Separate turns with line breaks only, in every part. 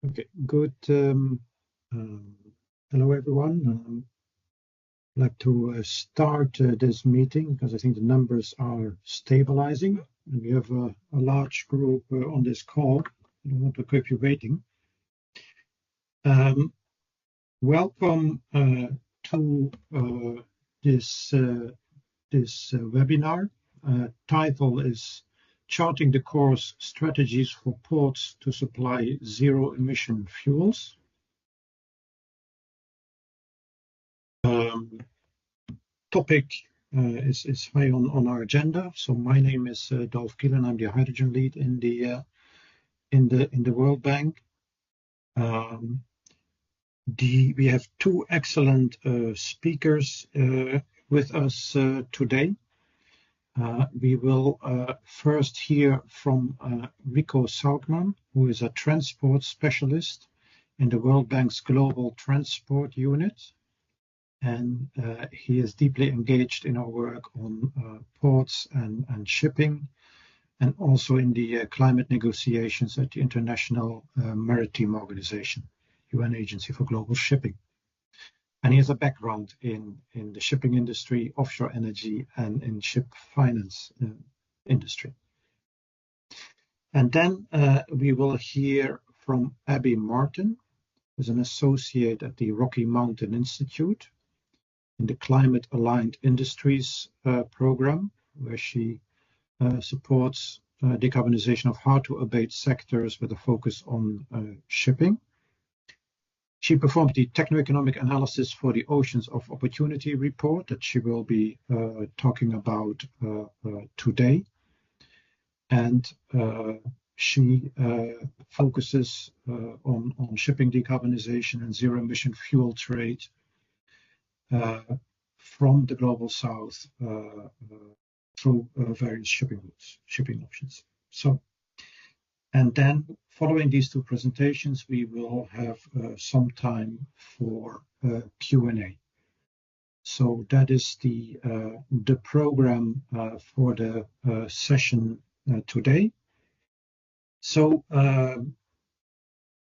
Okay, good. Hello, everyone. I'd like to start this meeting because I think the numbers are stabilizing. And we have a large group on this call. I don't want to keep you waiting. Welcome to this webinar. Title is Charting the Course Strategies for Ports to Supply Zero-Emission Fuels. Topic is high on our agenda. So my name is Dolf Kielen. I'm the hydrogen lead in the World Bank. We have two excellent speakers with us today. We will first hear from Rico Saugman, who is a transport specialist in the World Bank's Global Transport Unit. And he is deeply engaged in our work on ports and shipping, and also in the climate negotiations at the International Maritime Organization, UN Agency for Global Shipping. And he has a background in the shipping industry, offshore energy, and in ship finance industry. And then we will hear from Abby Martin, who's an associate at the Rocky Mountain Institute in the Climate Aligned Industries program, where she supports decarbonization of hard-to-abate sectors with a focus on shipping. She performed the techno-economic analysis for the Oceans of Opportunity report that she will be talking about today. And she focuses on shipping decarbonization and zero-emission fuel trade from the global south through various shipping routes, shipping options. So, and then following these two presentations, we will have some time for Q&A. So that is the program for the session today. So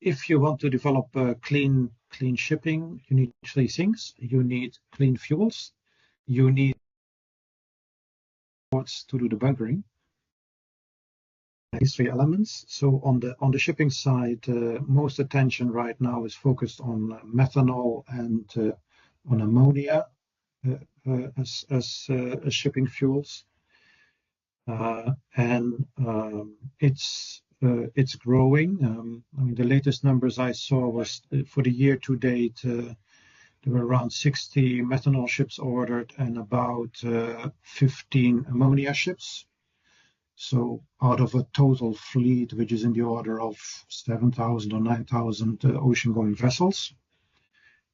if you want to develop clean shipping, you need three things. You need clean fuels, you need ports to do the bunkering. These three elements. So on the shipping side, most attention right now is focused on methanol and on ammonia as shipping fuels, and it's growing. I mean, the latest numbers I saw was for the year to date, there were around 60 methanol ships ordered and about 15 ammonia ships. So out of a total fleet, which is in the order of 7,000 or 9,000 ocean-going vessels.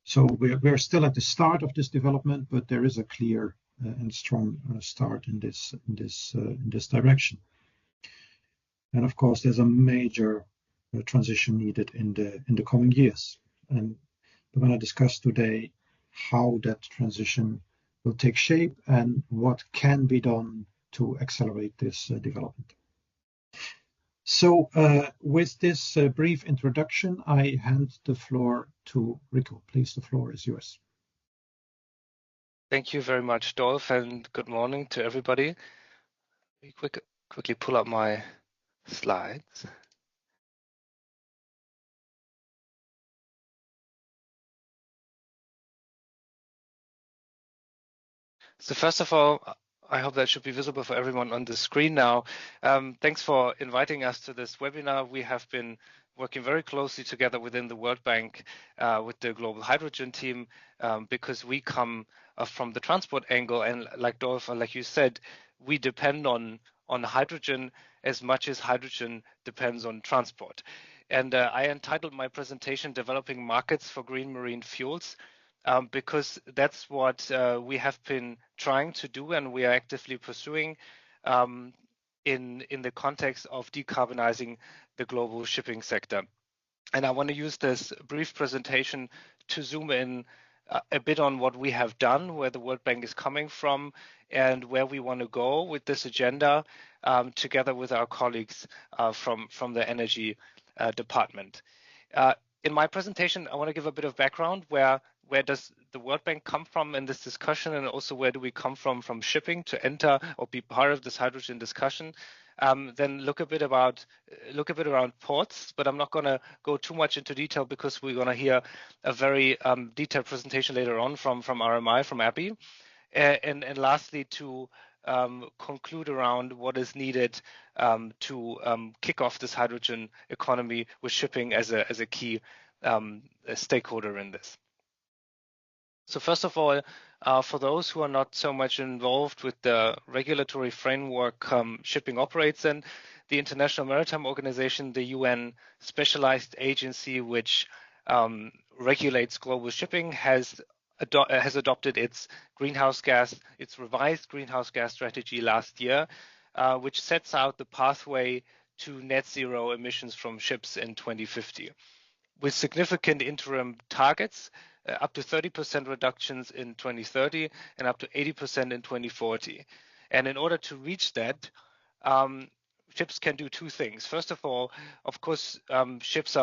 So we're still at the start of this development, but there is a clear and strong start in this direction. And of course, there's a major transition needed in the coming years. And we're going to discuss today how that transition will take shape and what can be done to accelerate this development. So with this brief introduction, I hand the floor to Rico. Please, the floor is yours.
Thank you very much, Dolf, and good morning to everybody. Quickly pull up my slides. So first of all, I hope that should be visible for everyone on the screen now. Thanks for inviting us to this webinar. We have been working very closely together within the World Bank with the Global Hydrogen team because we come from the transport angle, and like Dolf, like you said, we depend on hydrogen as much as hydrogen depends on transport. And I entitled my presentation "Developing Markets for Green Marine Fuels." Because that's what we have been trying to do and we are actively pursuing in the context of decarbonizing the global shipping sector. And I want to use this brief presentation to zoom in a bit on what we have done, where the World Bank is coming from, and where we want to go with this agenda together with our colleagues from the energy department. In my presentation, I want to give a bit of background. Where does the World Bank come from in this discussion, and also where do we come from shipping to enter or be part of this hydrogen discussion? Then look a bit around ports, but I'm not going to go too much into detail because we're going to hear a very detailed presentation later on from RMI, from Abby. And lastly, to conclude around what is needed to kick off this hydrogen economy with shipping as a key stakeholder in this. So first of all, for those who are not so much involved with the regulatory framework shipping operates in, the International Maritime Organization, the UN specialized agency which regulates global shipping, has adopted its revised greenhouse gas strategy last year, which sets out the pathway to net zero emissions from ships in 2050, with significant interim targets, up to 30% reductions in 2030 and up to 80% in 2040. And in order to reach that, ships can do two things. First of all, of course, ships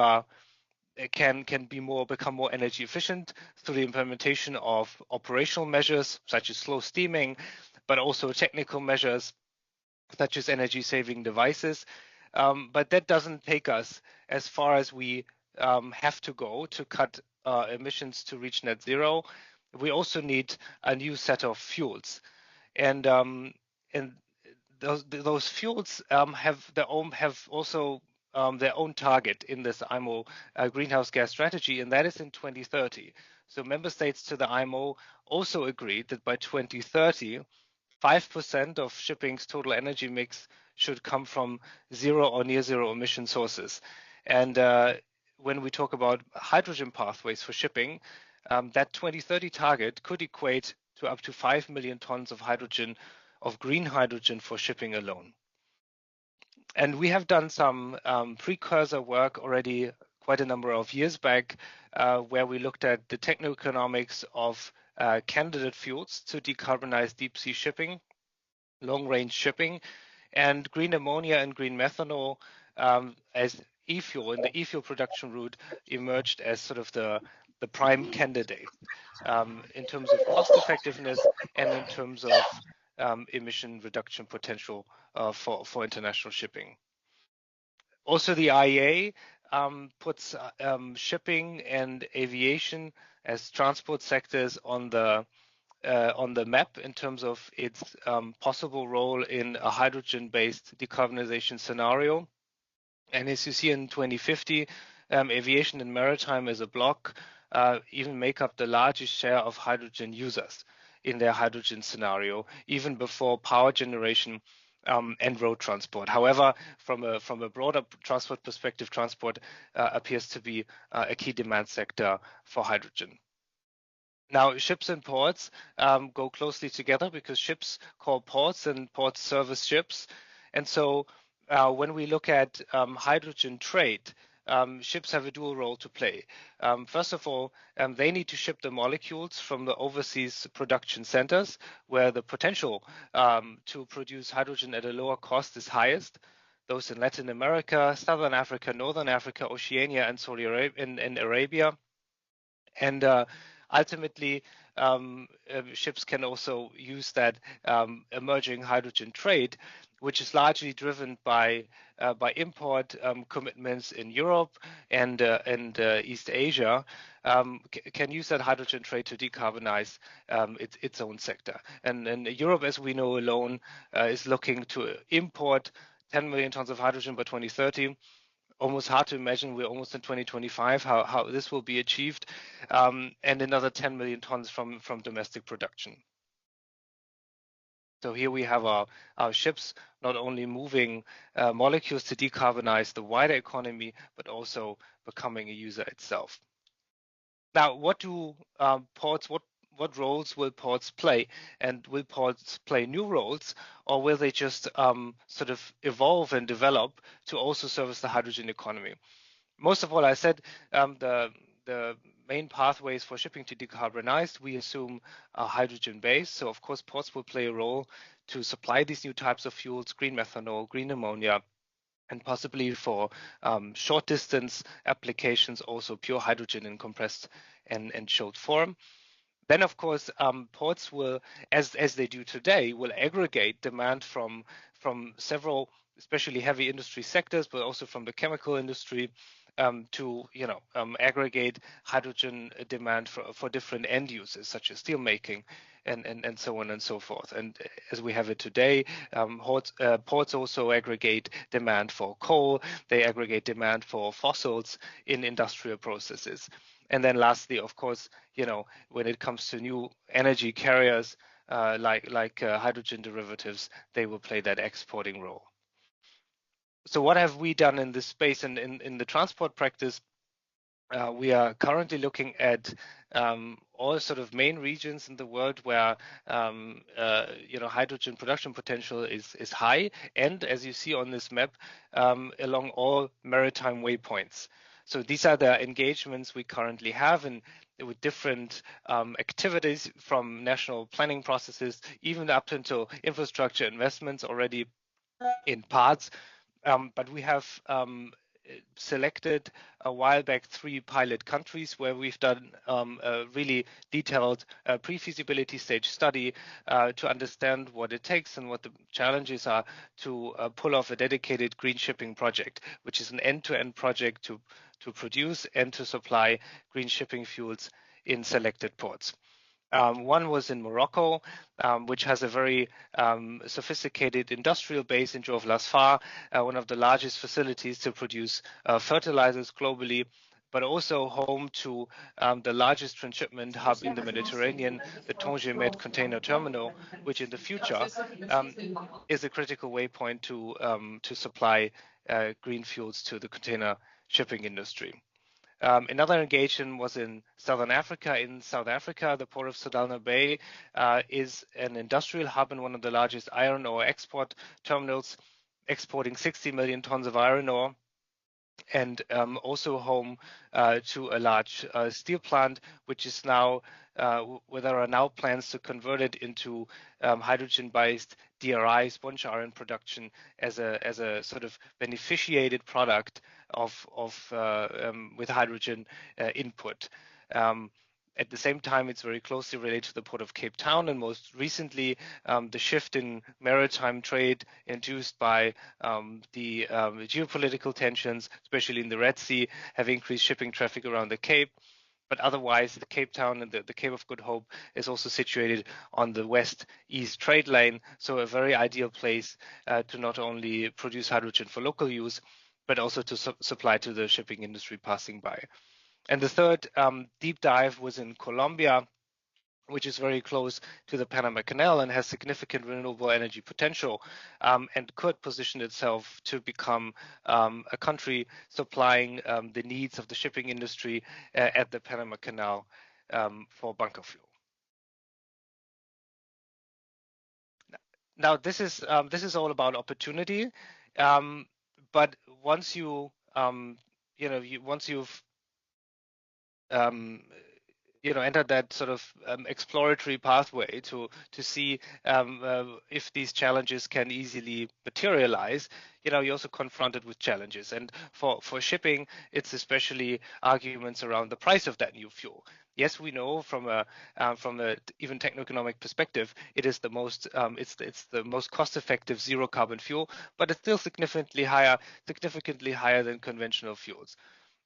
can become more energy efficient through the implementation of operational measures such as slow steaming, but also technical measures such as energy saving devices. But that doesn't take us as far as we have to go to cut emissions to reach net zero. We also need a new set of fuels, and those fuels have also their own target in this IMO greenhouse gas strategy, and that is in 2030. So member states to the IMO also agreed that by 2030, 5% of shipping's total energy mix should come from zero or near zero emission sources. And when we talk about hydrogen pathways for shipping, that 2030 target could equate to up to 5 million tons of green hydrogen for shipping alone. And we have done some precursor work already quite a number of years back, where we looked at the techno-economics of candidate fuels to decarbonize deep sea shipping, long-range shipping, and green ammonia and green methanol as e-fuel in the e-fuel production route emerged as sort of the prime candidate in terms of cost effectiveness and in terms of emission reduction potential for international shipping. Also, the IEA puts shipping and aviation as transport sectors on the map in terms of its possible role in a hydrogen-based decarbonization scenario. And as you see in 2050, aviation and maritime as a block even make up the largest share of hydrogen users in their hydrogen scenario, even before power generation and road transport. However, from a broader transport perspective, transport appears to be a key demand sector for hydrogen. Now, ships and ports go closely together because ships call ports and ports service ships. And so when we look at hydrogen trade, ships have a dual role to play. First of all, they need to ship the molecules from the overseas production centers where the potential to produce hydrogen at a lower cost is highest. Those in Latin America, Southern Africa, Northern Africa, Oceania, and Saudi Arabia, and Arabia. And ultimately, ships can also use that emerging hydrogen trade, which is largely driven by import commitments in Europe and East Asia, can use that hydrogen trade to decarbonize its own sector. And Europe, as we know alone, is looking to import 10 million tons of hydrogen by 2030. Almost hard to imagine, we're almost in 2025, how this will be achieved, and another 10 million tons from domestic production. So here we have our ships not only moving molecules to decarbonize the wider economy, but also becoming a user itself. Now, what roles will ports play? And will ports play new roles, or will they just sort of evolve and develop to also service the hydrogen economy? Most of all, I said the main pathways for shipping to decarbonize, we assume, are hydrogen-based. So of course, ports will play a role to supply these new types of fuels, green methanol, green ammonia, and possibly for short distance applications, also pure hydrogen in compressed and chilled form. Then, of course, ports will, as they do today, will aggregate demand from several, especially heavy industry sectors, but also from the chemical industry, to aggregate hydrogen demand for different end uses, such as steel making and so on and so forth. And as we have it today, ports also aggregate demand for coal. They aggregate demand for fossils in industrial processes. And then lastly, of course, when it comes to new energy carriers like hydrogen derivatives, they will play that exporting role. So what have we done in this space? And in the transport practice, we are currently looking at all sort of main regions in the world where hydrogen production potential is high, and as you see on this map, along all maritime waypoints. So these are the engagements we currently have, and with different activities from national planning processes, even up until infrastructure investments already in parts. But we have selected a while back 3 pilot countries where we've done a really detailed pre-feasibility stage study to understand what it takes and what the challenges are to pull off a dedicated green shipping project, which is an end-to-end project to produce and to supply green shipping fuels in selected ports. One was in Morocco, which has a very sophisticated industrial base in Jove Las Far, one of the largest facilities to produce fertilizers globally, but also home to the largest transshipment hub in the Mediterranean, the Tanger Med container terminal, which in the future is a critical waypoint to supply green fuels to the container shipping industry. Another engagement was in Southern Africa. In South Africa, the port of Saldanha Bay is an industrial hub and one of the largest iron ore export terminals, exporting 60 million tons of iron ore, and also home to a large steel plant, which is now, where there are now plans to convert it into hydrogen-based DRI, sponge iron production, as a sort of beneficiated product with hydrogen input. At the same time, it's very closely related to the Port of Cape Town, and most recently, the shift in maritime trade induced by the geopolitical tensions, especially in the Red Sea, have increased shipping traffic around the Cape. But otherwise, the Cape Town and the Cape of Good Hope is also situated on the west-east trade lane, so a very ideal place to not only produce hydrogen for local use, but also to supply to the shipping industry passing by. And the third deep dive was in Colombia, which is very close to the Panama Canal and has significant renewable energy potential, and could position itself to become a country supplying the needs of the shipping industry at the Panama Canal for bunker fuel. Now, this is all about opportunity, but once you've entered that sort of exploratory pathway to see if these challenges can easily materialize, you're also confronted with challenges. And for shipping, it's especially arguments around the price of that new fuel. Yes, we know from a even techno-economic perspective, it is the most it's the most cost-effective zero carbon fuel, but it's still significantly higher than conventional fuels.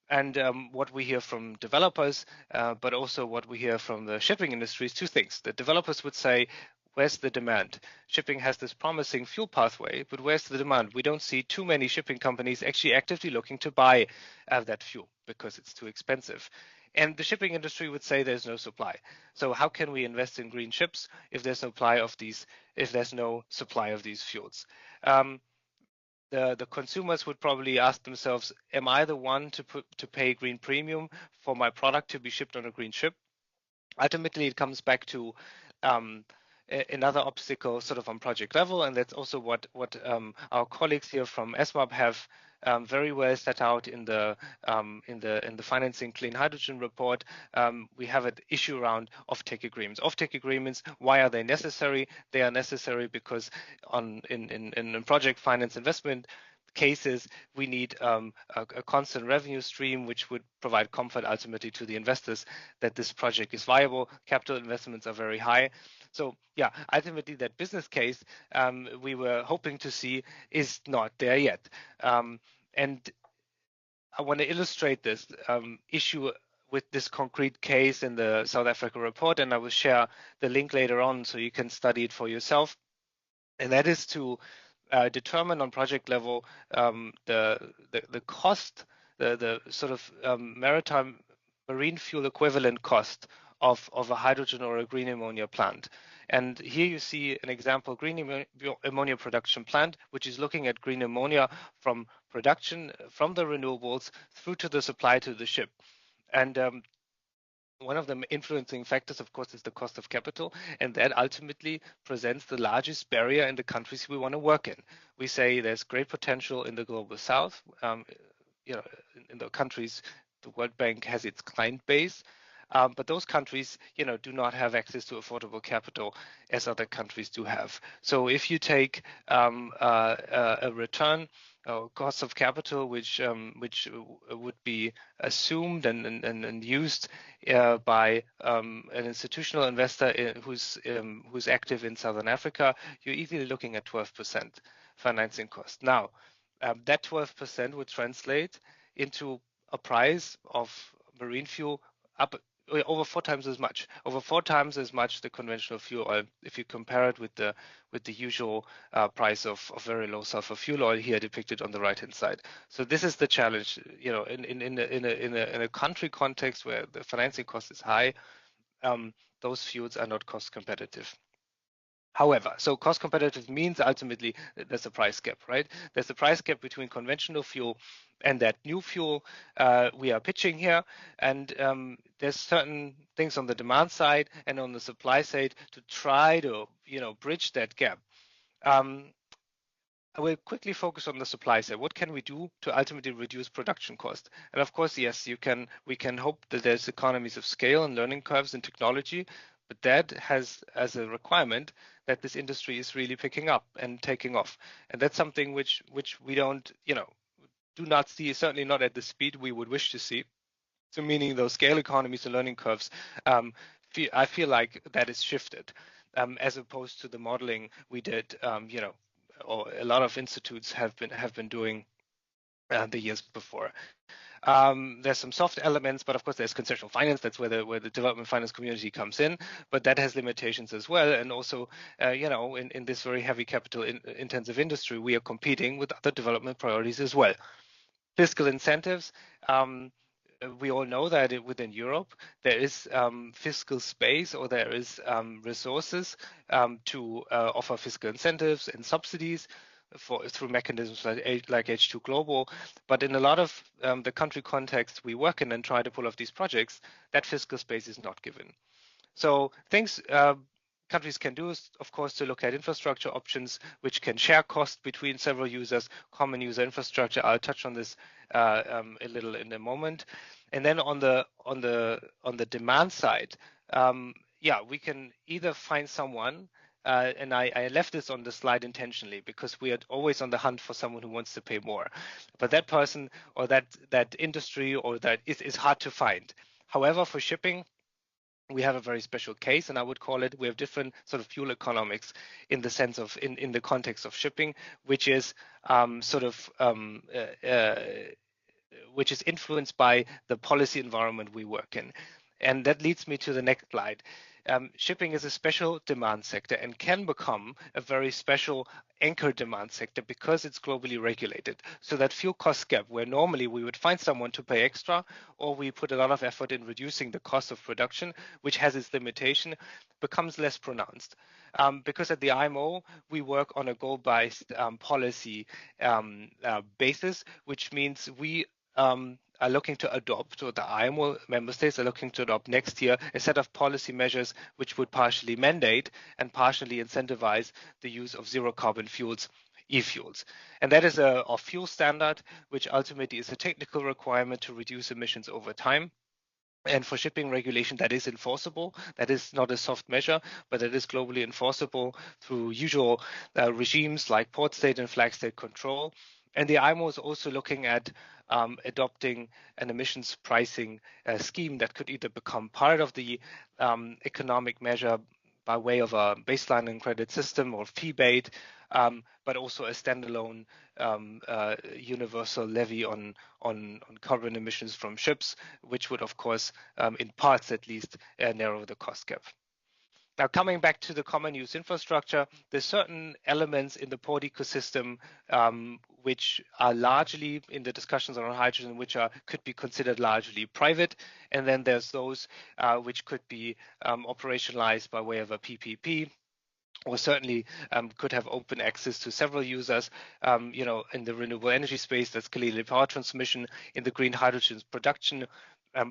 And what we hear from developers, but also what we hear from the shipping industry is 2 things. The developers would say, where's the demand? Shipping has this promising fuel pathway, but where's the demand? We don't see too many shipping companies actually actively looking to buy that fuel because it's too expensive. And the shipping industry would say there's no supply. So how can we invest in green ships if there's no supply of these fuels? The consumers would probably ask themselves, am I the one to pay green premium for my product to be shipped on a green ship? Ultimately, it comes back to another obstacle sort of on project level, and that's also what our colleagues here from ESMAP have very well set out in the Financing Clean Hydrogen report. We have an issue around offtake agreements. Offtake agreements, why are they necessary? They are necessary because in project finance investment cases, we need a constant revenue stream, which would provide comfort ultimately to the investors that this project is viable. Capital investments are very high. So yeah, ultimately that business case we were hoping to see is not there yet. And I want to illustrate this issue with this concrete case in the South Africa report, and I will share the link later on so you can study it for yourself. And that is to determine on project level the cost, the sort of maritime marine fuel equivalent cost of a hydrogen or a green ammonia plant. And here you see an example green ammonia production plant, which is looking at green ammonia from production from the renewables through to the supply to the ship. And one of the influencing factors, of course, is the cost of capital, and that ultimately presents the largest barrier in the countries we want to work in. We say there's great potential in the global south. In the countries, the World Bank has its client base, but those countries, do not have access to affordable capital as other countries do have. So if you take a return cost of capital, which would be assumed and used by an institutional investor who's active in Southern Africa, you're easily looking at 12% financing cost. Now, that 12% would translate into a price of marine fuel up over 4 times as much, the conventional fuel oil, if you compare it with the usual price of very low sulfur fuel oil here depicted on the right hand side. So this is the challenge, in a country context where the financing cost is high, those fuels are not cost competitive. However, so cost competitive means ultimately there's a price gap, right? There's a price gap between conventional fuel and that new fuel we are pitching here. And there's certain things on the demand side and on the supply side to try to, bridge that gap. I will quickly focus on the supply side. What can we do to ultimately reduce production cost? And of course, yes, we can hope that there's economies of scale and learning curves in technology, but that has as a requirement that this industry is really picking up and taking off. And that's something which we don't, do not see, certainly not at the speed we would wish to see. So meaning those scale economies and learning curves, I feel like that is shifted as opposed to the modeling we did, or a lot of institutes have been doing the years before. There's some soft elements, but of course there's concessional finance. That's where the development finance community comes in, but that has limitations as well. And also, in this very heavy capital intensive industry, we are competing with other development priorities as well. Fiscal incentives. We all know that within Europe there is fiscal space, or there is resources to offer fiscal incentives and subsidies through mechanisms like H2 Global. But in a lot of the country context we work in and try to pull off these projects, that fiscal space is not given. So things countries can do is, of course, to look at infrastructure options which can share cost between several users, common user infrastructure. I'll touch on this a little in a moment. And then on the demand side, we can either find someone, and I left this on the slide intentionally because we are always on the hunt for someone who wants to pay more. But that person or that industry or that is hard to find. However, for shipping, we have a very special case, and I would call it, we have different sort of fuel economics in the sense of, in the context of shipping, which is which is influenced by the policy environment we work in. And that leads me to the next slide. Shipping is a special demand sector and can become a very special anchor demand sector because it's globally regulated. So that fuel cost gap, where normally we would find someone to pay extra, or we put a lot of effort in reducing the cost of production, which has its limitation, becomes less pronounced. Because at the IMO, we work on a goal-based policy basis, which means we are looking to adopt, or the IMO member states are looking to adopt next year, a set of policy measures which would partially mandate and partially incentivize the use of zero carbon fuels, e-fuels. And that is a fuel standard, which ultimately is a technical requirement to reduce emissions over time. And for shipping regulation, that is enforceable. That is not a soft measure, but it is globally enforceable through usual regimes like port state and flag state control. And the IMO is also looking at adopting an emissions pricing scheme that could either become part of the economic measure by way of a baseline and credit system or fee-based, but also a standalone universal levy on carbon emissions from ships, which would, of course, in parts at least, narrow the cost gap. Now, coming back to the common use infrastructure, there's certain elements in the port ecosystem which are largely in the discussions around hydrogen, which could be considered largely private. And then there's those which could be operationalized by way of a PPP, or certainly could have open access to several users. In the renewable energy space, that's clearly power transmission. In the green hydrogen production,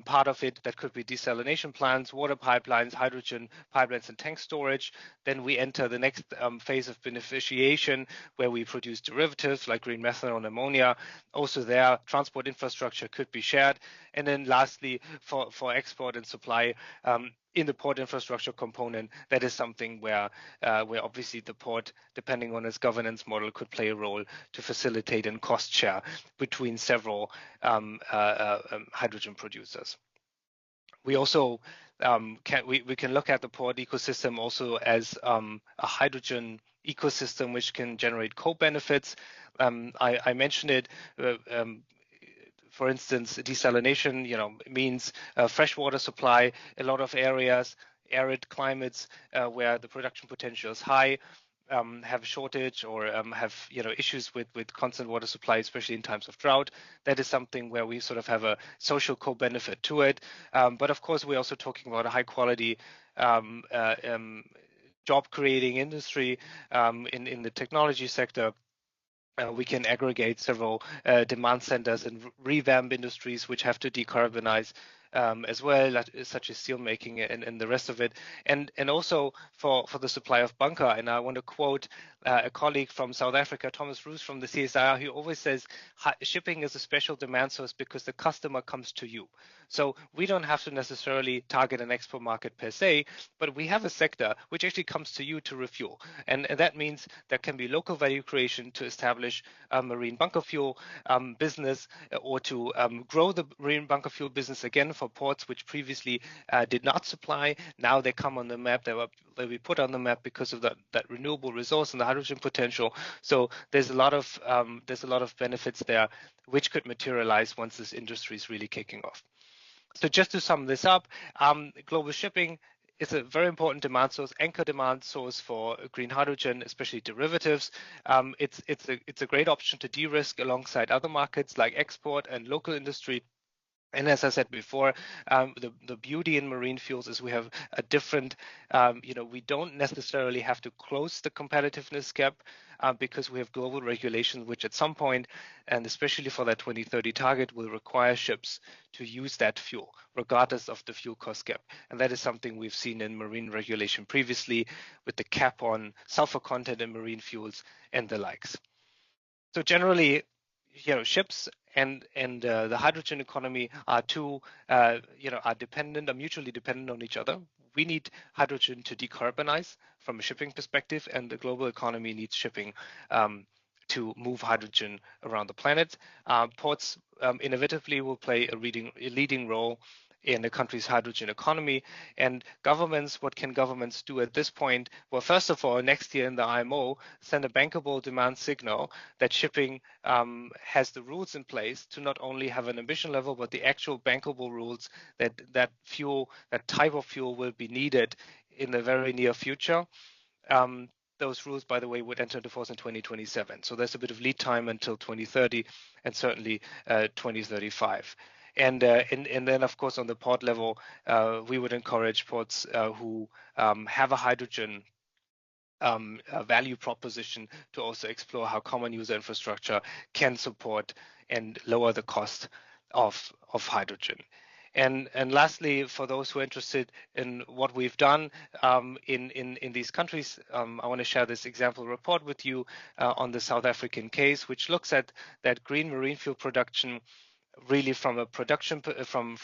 part of it, that could be desalination plants, water pipelines, hydrogen pipelines, and tank storage. Then we enter the next phase of beneficiation, where we produce derivatives like green methanol and ammonia. Also there, transport infrastructure could be shared. And then lastly, for export and supply, in the port infrastructure component, that is something where obviously the port, depending on its governance model, could play a role to facilitate and cost share between several hydrogen producers. We also can look at the port ecosystem also as a hydrogen ecosystem which can generate co-benefits. I mentioned it. For instance, desalination, means freshwater supply. A lot of areas, arid climates where the production potential is high, have a shortage or have issues with constant water supply, especially in times of drought. That is something where we sort of have a social co-benefit to it. But of course, we're also talking about a high quality job creating industry in the technology sector. We can aggregate several demand centers and revamp industries which have to decarbonize as well, such as steel making and the rest of it, and also for the supply of bunker. And I want to quote a colleague from South Africa, Thomas Roos from the CSIR, who always says shipping is a special demand source because the customer comes to you. So we don't have to necessarily target an export market per se, but we have a sector which actually comes to you to refuel. And that means there can be local value creation to establish a marine bunker fuel business, or to grow the marine bunker fuel business again for ports which previously did not supply. Now they come on the map. They'll be put on the map because of that renewable resource and the hydrogen potential. So there's a lot of benefits there which could materialize once this industry is really kicking off. So just to sum this up, global shipping is a very important demand source, anchor demand source for green hydrogen, especially derivatives. It's a great option to de-risk alongside other markets like export and local industry. And as I said before, the beauty in marine fuels is we have a different, we don't necessarily have to close the competitiveness gap because we have global regulations, which at some point, and especially for that 2030 target, will require ships to use that fuel, regardless of the fuel cost gap. And that is something we've seen in marine regulation previously with the cap on sulfur content in marine fuels and the likes. So generally, ships and the hydrogen economy are are mutually dependent on each other. We need hydrogen to decarbonize from a shipping perspective, and the global economy needs shipping to move hydrogen around the planet. Ports inevitably will play a leading role in a country's hydrogen economy. And governments, what can governments do at this point? Well, first of all, next year in the IMO, send a bankable demand signal that shipping has the rules in place to not only have an ambition level, but the actual bankable rules that type of fuel will be needed in the very near future. Those rules, by the way, would enter into force in 2027. So there's a bit of lead time until 2030 and certainly 2035. And then, of course, on the port level, we would encourage ports who have a hydrogen value proposition to also explore how common user infrastructure can support and lower the cost of hydrogen. And lastly, for those who are interested in what we've done in these countries, I want to share this example report with you on the South African case, which looks at that green marine fuel production really from a production, from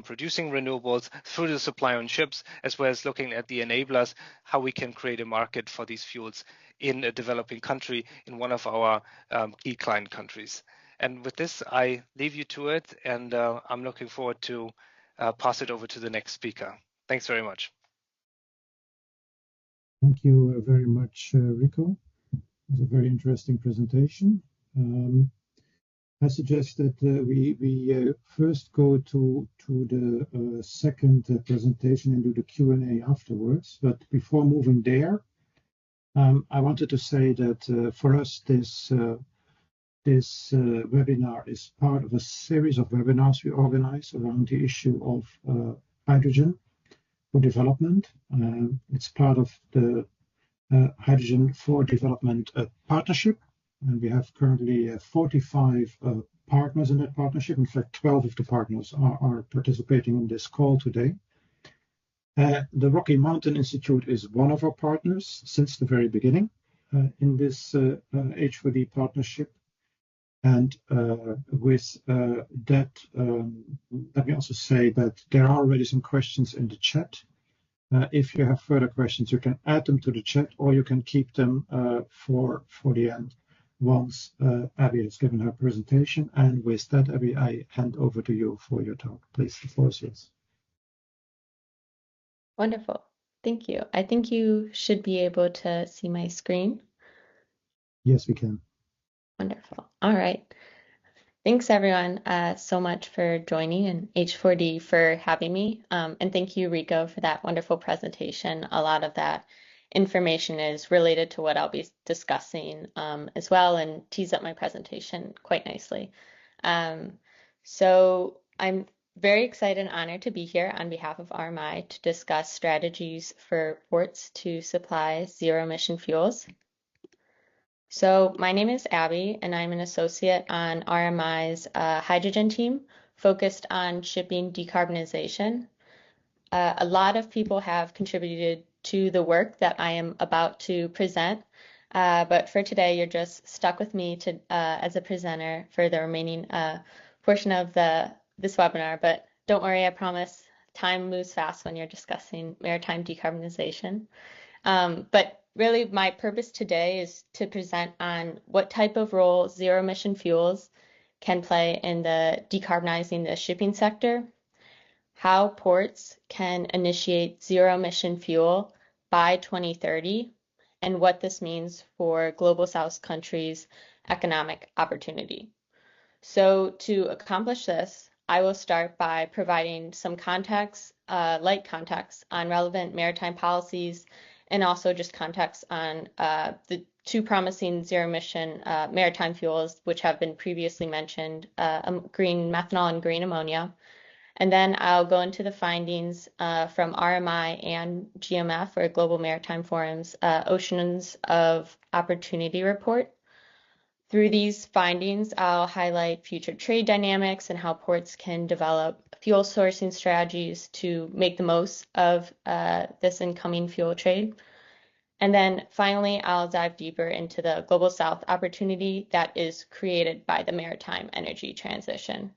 producing renewables through the supply on ships, as well as looking at the enablers, how we can create a market for these fuels in a developing country, in one of our key client countries. And with this, I leave you to it, and I'm looking forward to pass it over to the next speaker. Thanks very much.
Thank you very much, Rico. It was a very interesting presentation. I suggest that we first go to the second presentation and do the Q&A afterwards. But before moving there, I wanted to say that for us, this webinar is part of a series of webinars we organize around the issue of hydrogen for development. It's part of the Hydrogen for Development Partnership. And we have currently 45 partners in that partnership. In fact, 12 of the partners are participating in this call today. The Rocky Mountain Institute is one of our partners since the very beginning in this H4D partnership. And with that, let me also say that there are already some questions in the chat. If you have further questions, you can add them to the chat, or you can keep them for the end once Abby has given her presentation. And with that, Abby, I hand over to you for your talk. Please, the floor is yours.
Wonderful. Thank you. I think you should be able to see my screen.
Yes, we can.
Wonderful. All right. Thanks, everyone, so much for joining, and H4D for having me. And thank you, Rico, for that wonderful presentation. A lot of that information is related to what I'll be discussing as well, and tease up my presentation quite nicely. So I'm very excited and honored to be here on behalf of RMI to discuss strategies for ports to supply zero-emission fuels. So my name is Abby, and I'm an associate on RMI's hydrogen team focused on shipping decarbonization. A lot of people have contributed to the work that I am about to present, but for today, you're just stuck with me to as a presenter for the remaining portion of this webinar. But don't worry, I promise time moves fast when you're discussing maritime decarbonization. But really, my purpose today is to present on what type of role zero-emission fuels can play in the decarbonizing the shipping sector, how ports can initiate zero-emission fuel by 2030, and what this means for Global South countries' economic opportunity. So to accomplish this, I will start by providing some context, light context on relevant maritime policies, and also just context on the two promising zero-emission maritime fuels, which have been previously mentioned, green methanol and green ammonia. And then I'll go into the findings from RMI and GMF, or Global Maritime Forum's Oceans of Opportunity report. Through these findings, I'll highlight future trade dynamics and how ports can develop fuel sourcing strategies to make the most of this incoming fuel trade. And then finally, I'll dive deeper into the Global South opportunity that is created by the maritime energy transition.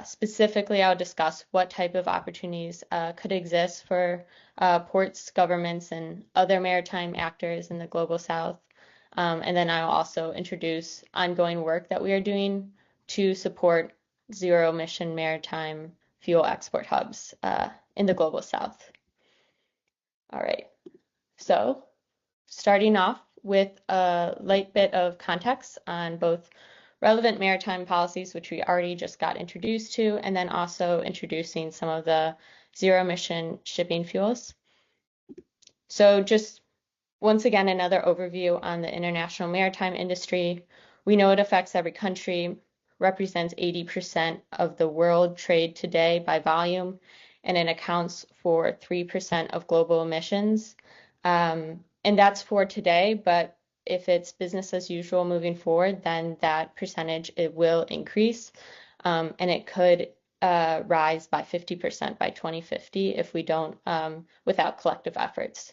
Specifically, I'll discuss what type of opportunities could exist for ports, governments, and other maritime actors in the Global South. And then I'll also introduce ongoing work that we are doing to support zero-emission maritime fuel export hubs in the Global South. All right, so starting off with a light bit of context on both relevant maritime policies, which we already just got introduced to, and then also introducing some of the zero-emission shipping fuels. So just once again, another overview on the international maritime industry. We know it affects every country, represents 80% of the world trade today by volume, and it accounts for 3% of global emissions. And that's for today, but if it's business as usual moving forward, then that percentage, it will increase, and it could rise by 50% by 2050 if we don't, without collective efforts.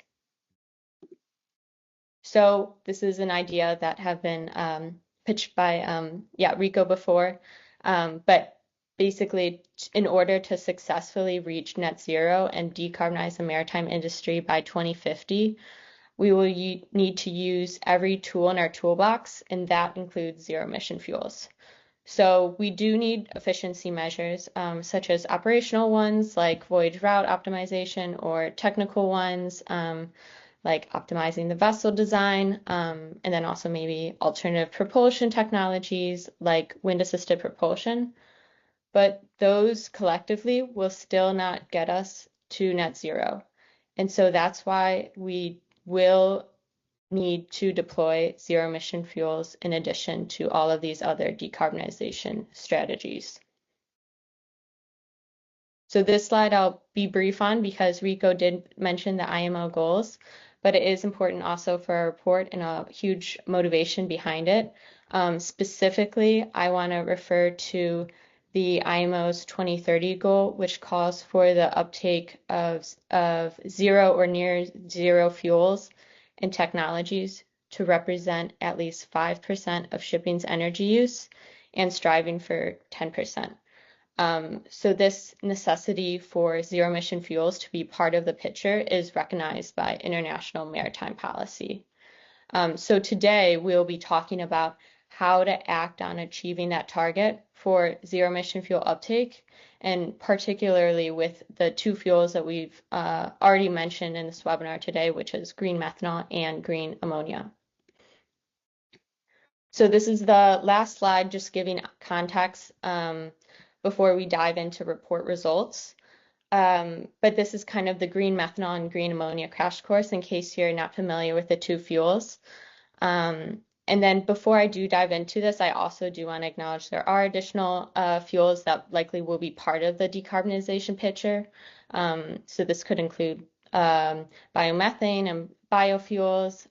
So this is an idea that have been pitched by Rico before, but basically, in order to successfully reach net zero and decarbonize the maritime industry by 2050, we will need to use every tool in our toolbox, and that includes zero-emission fuels. So we do need efficiency measures, such as operational ones like voyage route optimization, or technical ones like optimizing the vessel design, and then also maybe alternative propulsion technologies like wind-assisted propulsion. But those collectively will still not get us to net zero. And so that's why we will need to deploy zero-emission fuels in addition to all of these other decarbonization strategies. So this slide I'll be brief on because Rico did mention the IMO goals, but it is important also for our report and a huge motivation behind it. Specifically, I want to refer to the IMO's 2030 goal, which calls for the uptake of zero or near zero fuels and technologies to represent at least 5% of shipping's energy use and striving for 10%. So this necessity for zero-emission fuels to be part of the picture is recognized by international maritime policy. So today we'll be talking about how to act on achieving that target for zero-emission fuel uptake, and particularly with the two fuels that we've already mentioned in this webinar today, which is green methanol and green ammonia. So this is the last slide, just giving context before we dive into report results. But this is kind of the green methanol and green ammonia crash course in case you're not familiar with the two fuels. And then before I do dive into this, I also do want to acknowledge there are additional fuels that likely will be part of the decarbonization picture. So this could include biomethane and biofuels,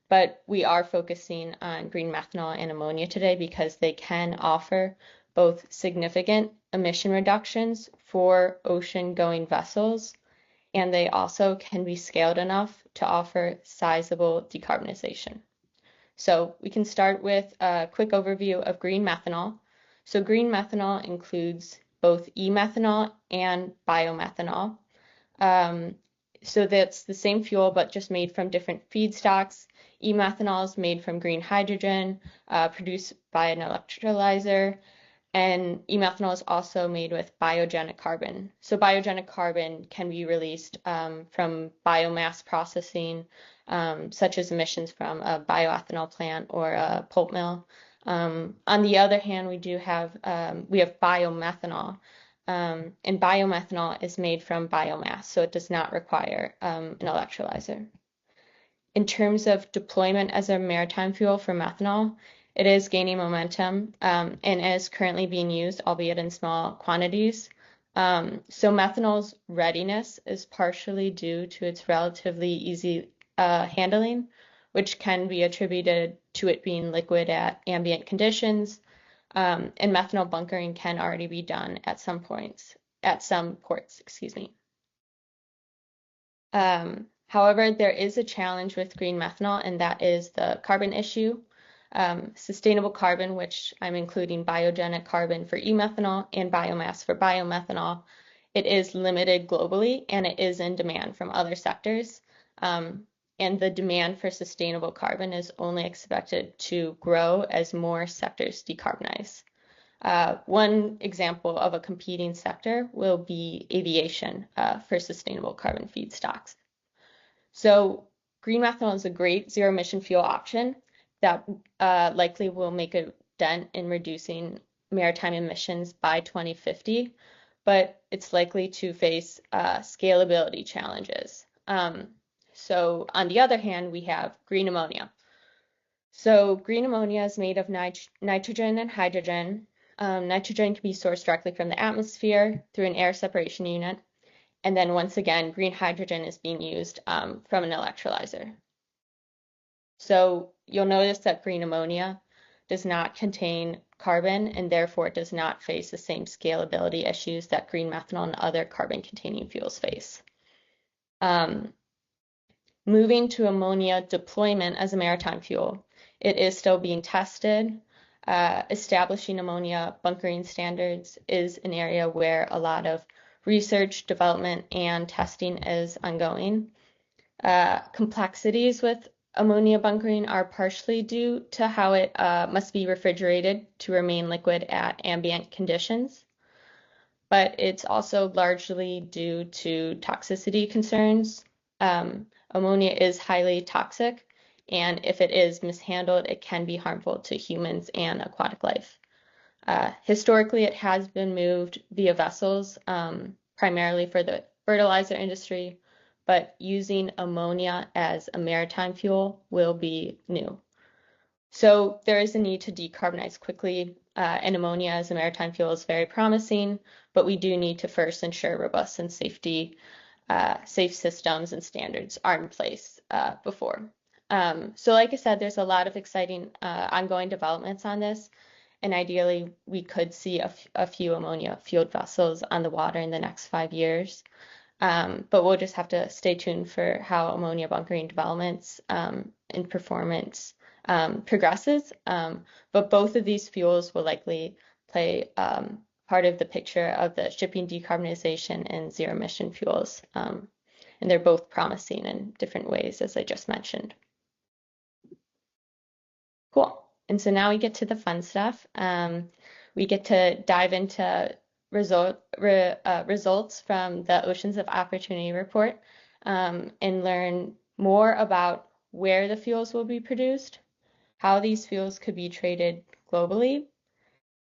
but we are focusing on green methanol and ammonia today because they can offer both significant emission reductions for ocean-going vessels, and they also can be scaled enough to offer sizable decarbonization. So we can start with a quick overview of green methanol. So green methanol includes both e-methanol and biomethanol. So that's the same fuel, but just made from different feedstocks. E-methanol is made from green hydrogen, produced by an electrolyzer. And e-methanol is also made with biogenic carbon. So biogenic carbon can be released from biomass processing, such as emissions from a bioethanol plant or a pulp mill. On the other hand, we have biomethanol, and biomethanol is made from biomass, so it does not require an electrolyzer. In terms of deployment as a maritime fuel for methanol, it is gaining momentum and is currently being used, albeit in small quantities. So methanol's readiness is partially due to its relatively easy handling, which can be attributed to it being liquid at ambient conditions. And methanol bunkering can already be done at some ports, excuse me. However, there is a challenge with green methanol, and that is the carbon issue. Sustainable carbon, which I'm including biogenic carbon for e-methanol and biomass for biomethanol, it is limited globally and it is in demand from other sectors. And the demand for sustainable carbon is only expected to grow as more sectors decarbonize. One example of a competing sector will be aviation for sustainable carbon feedstocks. So green methanol is a great zero-emission fuel option that likely will make a dent in reducing maritime emissions by 2050, but it's likely to face scalability challenges. So on the other hand, we have green ammonia. So green ammonia is made of nitrogen and hydrogen. Nitrogen can be sourced directly from the atmosphere through an air separation unit. And then once again, green hydrogen is being used from an electrolyzer. So you'll notice that green ammonia does not contain carbon and therefore it does not face the same scalability issues that green methanol and other carbon-containing fuels face. Moving to ammonia deployment as a maritime fuel, it is still being tested. establishing ammonia bunkering standards is an area where a lot of research, development, and testing is ongoing. Complexities with ammonia bunkering are partially due to how it must be refrigerated to remain liquid at ambient conditions, but it's also largely due to toxicity concerns. Ammonia is highly toxic, and if it is mishandled, it can be harmful to humans and aquatic life. Historically, it has been moved via vessels, primarily for the fertilizer industry, but using ammonia as a maritime fuel will be new. So there is a need to decarbonize quickly, and ammonia as a maritime fuel is very promising, but we do need to first ensure robust and safe systems and standards are in place before. So like I said, there's a lot of exciting ongoing developments on this, and ideally we could see a few ammonia-fueled vessels on the water in the next 5 years. But we'll just have to stay tuned for how ammonia bunkering developments and performance progresses. But both of these fuels will likely play part of the picture of the shipping decarbonization and zero-emission fuels. And they're both promising in different ways, as I just mentioned. Cool. And so now we get to the fun stuff. We get to dive into results from the Oceans of Opportunity report and learn more about where the fuels will be produced, how these fuels could be traded globally,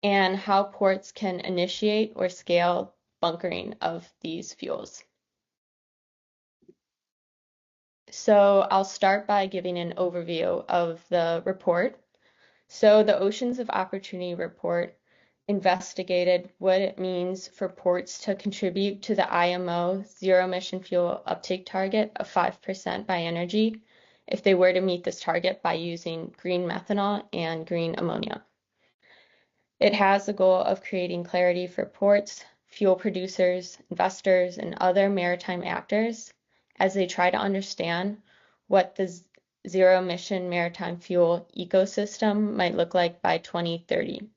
and how ports can initiate or scale bunkering of these fuels. So I'll start by giving an overview of the report. So the Oceans of Opportunity report investigated what it means for ports to contribute to the IMO zero-emission fuel uptake target of 5% by energy if they were to meet this target by using green methanol and green ammonia. It has the goal of creating clarity for ports, fuel producers, investors, and other maritime actors as they try to understand what the zero-emission maritime fuel ecosystem might look like by 2030.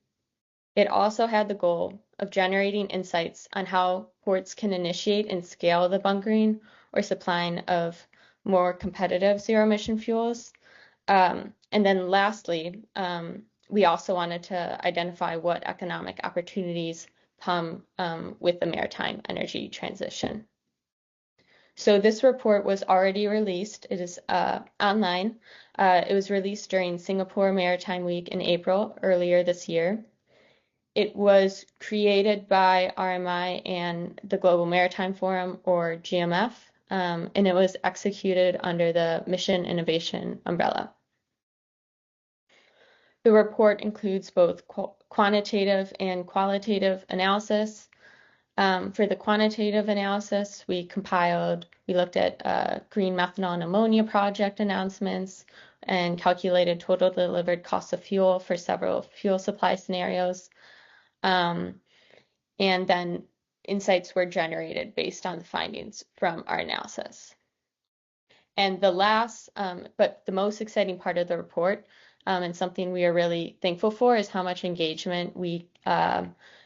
It also had the goal of generating insights on how ports can initiate and scale the bunkering or supplying of more competitive zero-emission fuels. And then lastly, we also wanted to identify what economic opportunities come with the maritime energy transition. So this report was already released. It is online. It was released during Singapore Maritime Week in April earlier this year. It was created by RMI and the Global Maritime Forum, or GMF, and it was executed under the Mission Innovation umbrella. The report includes both quantitative and qualitative analysis. For the quantitative analysis, we looked at green methanol and ammonia project announcements and calculated total delivered cost of fuel for several fuel supply scenarios. And then insights were generated based on the findings from our analysis. And the last, but the most exciting part of the report, and something we are really thankful for, is how much engagement we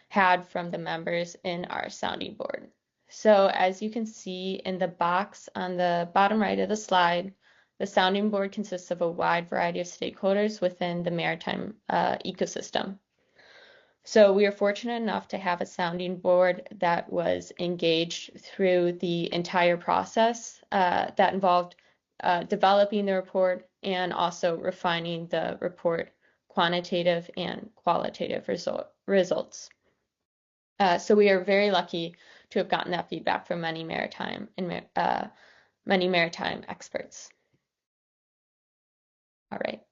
had from the members in our sounding board. So as you can see in the box on the bottom right of the slide, the sounding board consists of a wide variety of stakeholders within the maritime ecosystem. So we are fortunate enough to have a sounding board that was engaged through the entire process that involved developing the report and also refining the report quantitative and qualitative results. So we are very lucky to have gotten that feedback from many maritime experts. All right.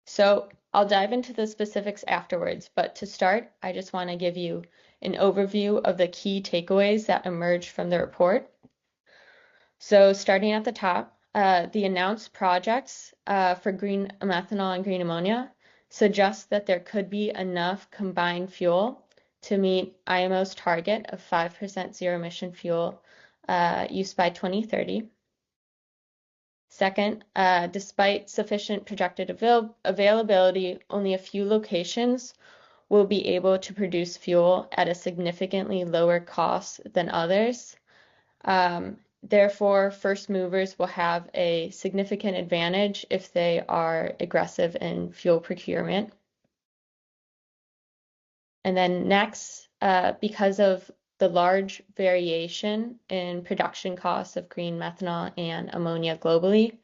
So I'll dive into the specifics afterwards, but to start, I just want to give you an overview of the key takeaways that emerged from the report. So starting at the top, the announced projects for green methanol and green ammonia suggest that there could be enough combined fuel to meet IMO's target of 5% zero-emission fuel use by 2030. Second, despite sufficient projected availability, only a few locations will be able to produce fuel at a significantly lower cost than others. Therefore, first movers will have a significant advantage if they are aggressive in fuel procurement. And then next, because of the large variation in production costs of green methanol and ammonia globally,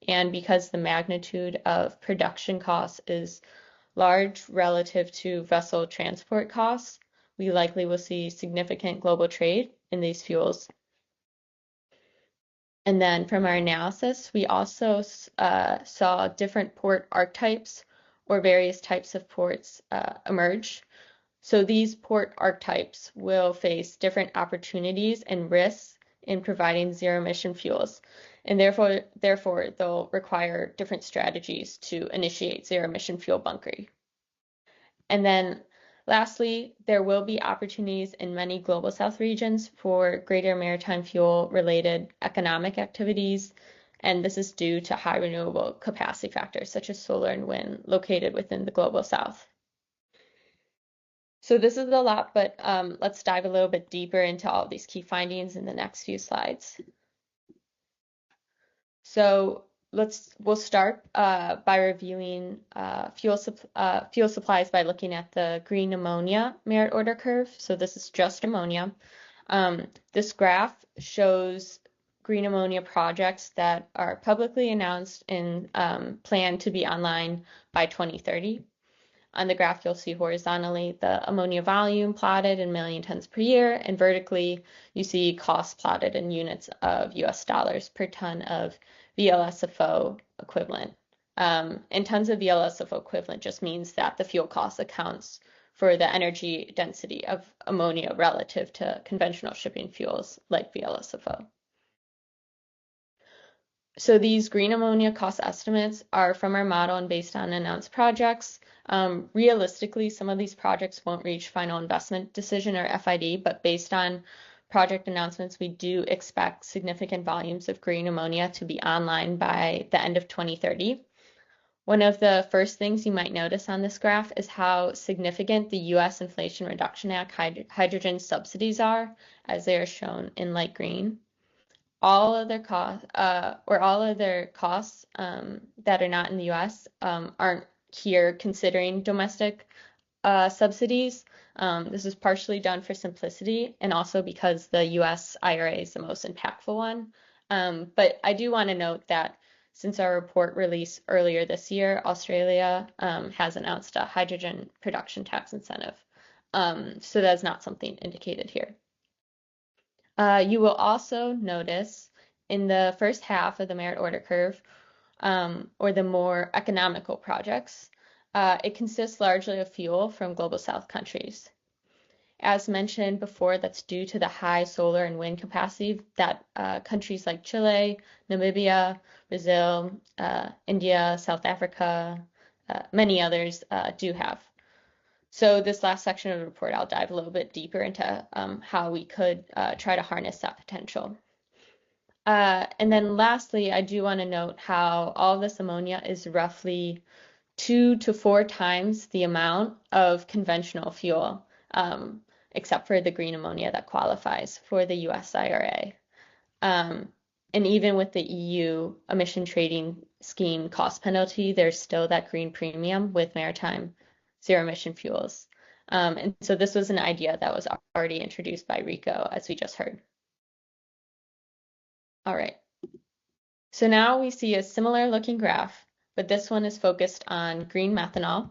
and because the magnitude of production costs is large relative to vessel transport costs, we likely will see significant global trade in these fuels. And then from our analysis, we also saw different port archetypes or various types of ports emerge. So these port archetypes will face different opportunities and risks in providing zero-emission fuels, and therefore they'll require different strategies to initiate zero-emission fuel bunkering. And then lastly, there will be opportunities in many global south regions for greater maritime fuel-related economic activities, and this is due to high renewable capacity factors such as solar and wind located within the global south. So this is a lot, but let's dive a little bit deeper into all of these key findings in the next few slides. So we'll start by reviewing fuel supplies by looking at the green ammonia merit order curve. So this is just ammonia. This graph shows green ammonia projects that are publicly announced and planned to be online by 2030. On the graph, you'll see horizontally the ammonia volume plotted in million tons per year, and vertically, you see costs plotted in units of US dollars per ton of VLSFO equivalent. And tons of VLSFO equivalent just means that the fuel cost accounts for the energy density of ammonia relative to conventional shipping fuels like VLSFO. So these green ammonia cost estimates are from our model and based on announced projects. Realistically, some of these projects won't reach final investment decision or FID, but based on project announcements, we do expect significant volumes of green ammonia to be online by the end of 2030. One of the first things you might notice on this graph is how significant the U.S. Inflation Reduction Act hydrogen subsidies are, as they are shown in light green. All other costs that are not in the U.S. Aren't here considering domestic subsidies. This is partially done for simplicity and also because the U.S. IRA is the most impactful one. But I do want to note that since our report released earlier this year, Australia has announced a hydrogen production tax incentive. So that's not something indicated here. You will also notice in the first half of the merit order curve, or the more economical projects, it consists largely of fuel from global south countries. As mentioned before, that's due to the high solar and wind capacity that countries like Chile, Namibia, Brazil, India, South Africa, many others do have. So this last section of the report, I'll dive a little bit deeper into how we could try to harness that potential. And then lastly, I do want to note how all of this ammonia is roughly 2 to 4 times the amount of conventional fuel, except for the green ammonia that qualifies for the US IRA. And even with the EU emission trading scheme cost penalty, there's still that green premium with maritime zero-emission fuels. And so this was an idea that was already introduced by Rico, as we just heard. All right. So now we see a similar looking graph, but this one is focused on green methanol.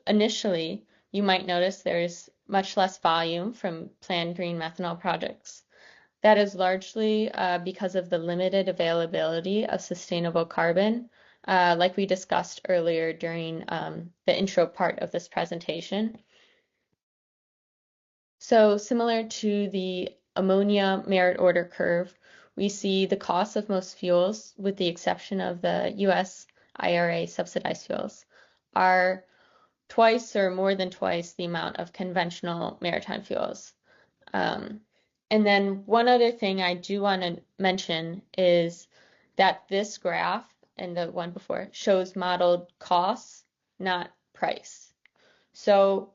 Initially, you might notice there's much less volume from planned green methanol projects. That is largely because of the limited availability of sustainable carbon, like we discussed earlier during the intro part of this presentation. So similar to the ammonia merit order curve, we see the cost of most fuels, with the exception of the US IRA subsidized fuels, are twice or more than twice the amount of conventional maritime fuels. And then one other thing I do want to mention is that this graph and the one before shows modeled costs, not price. So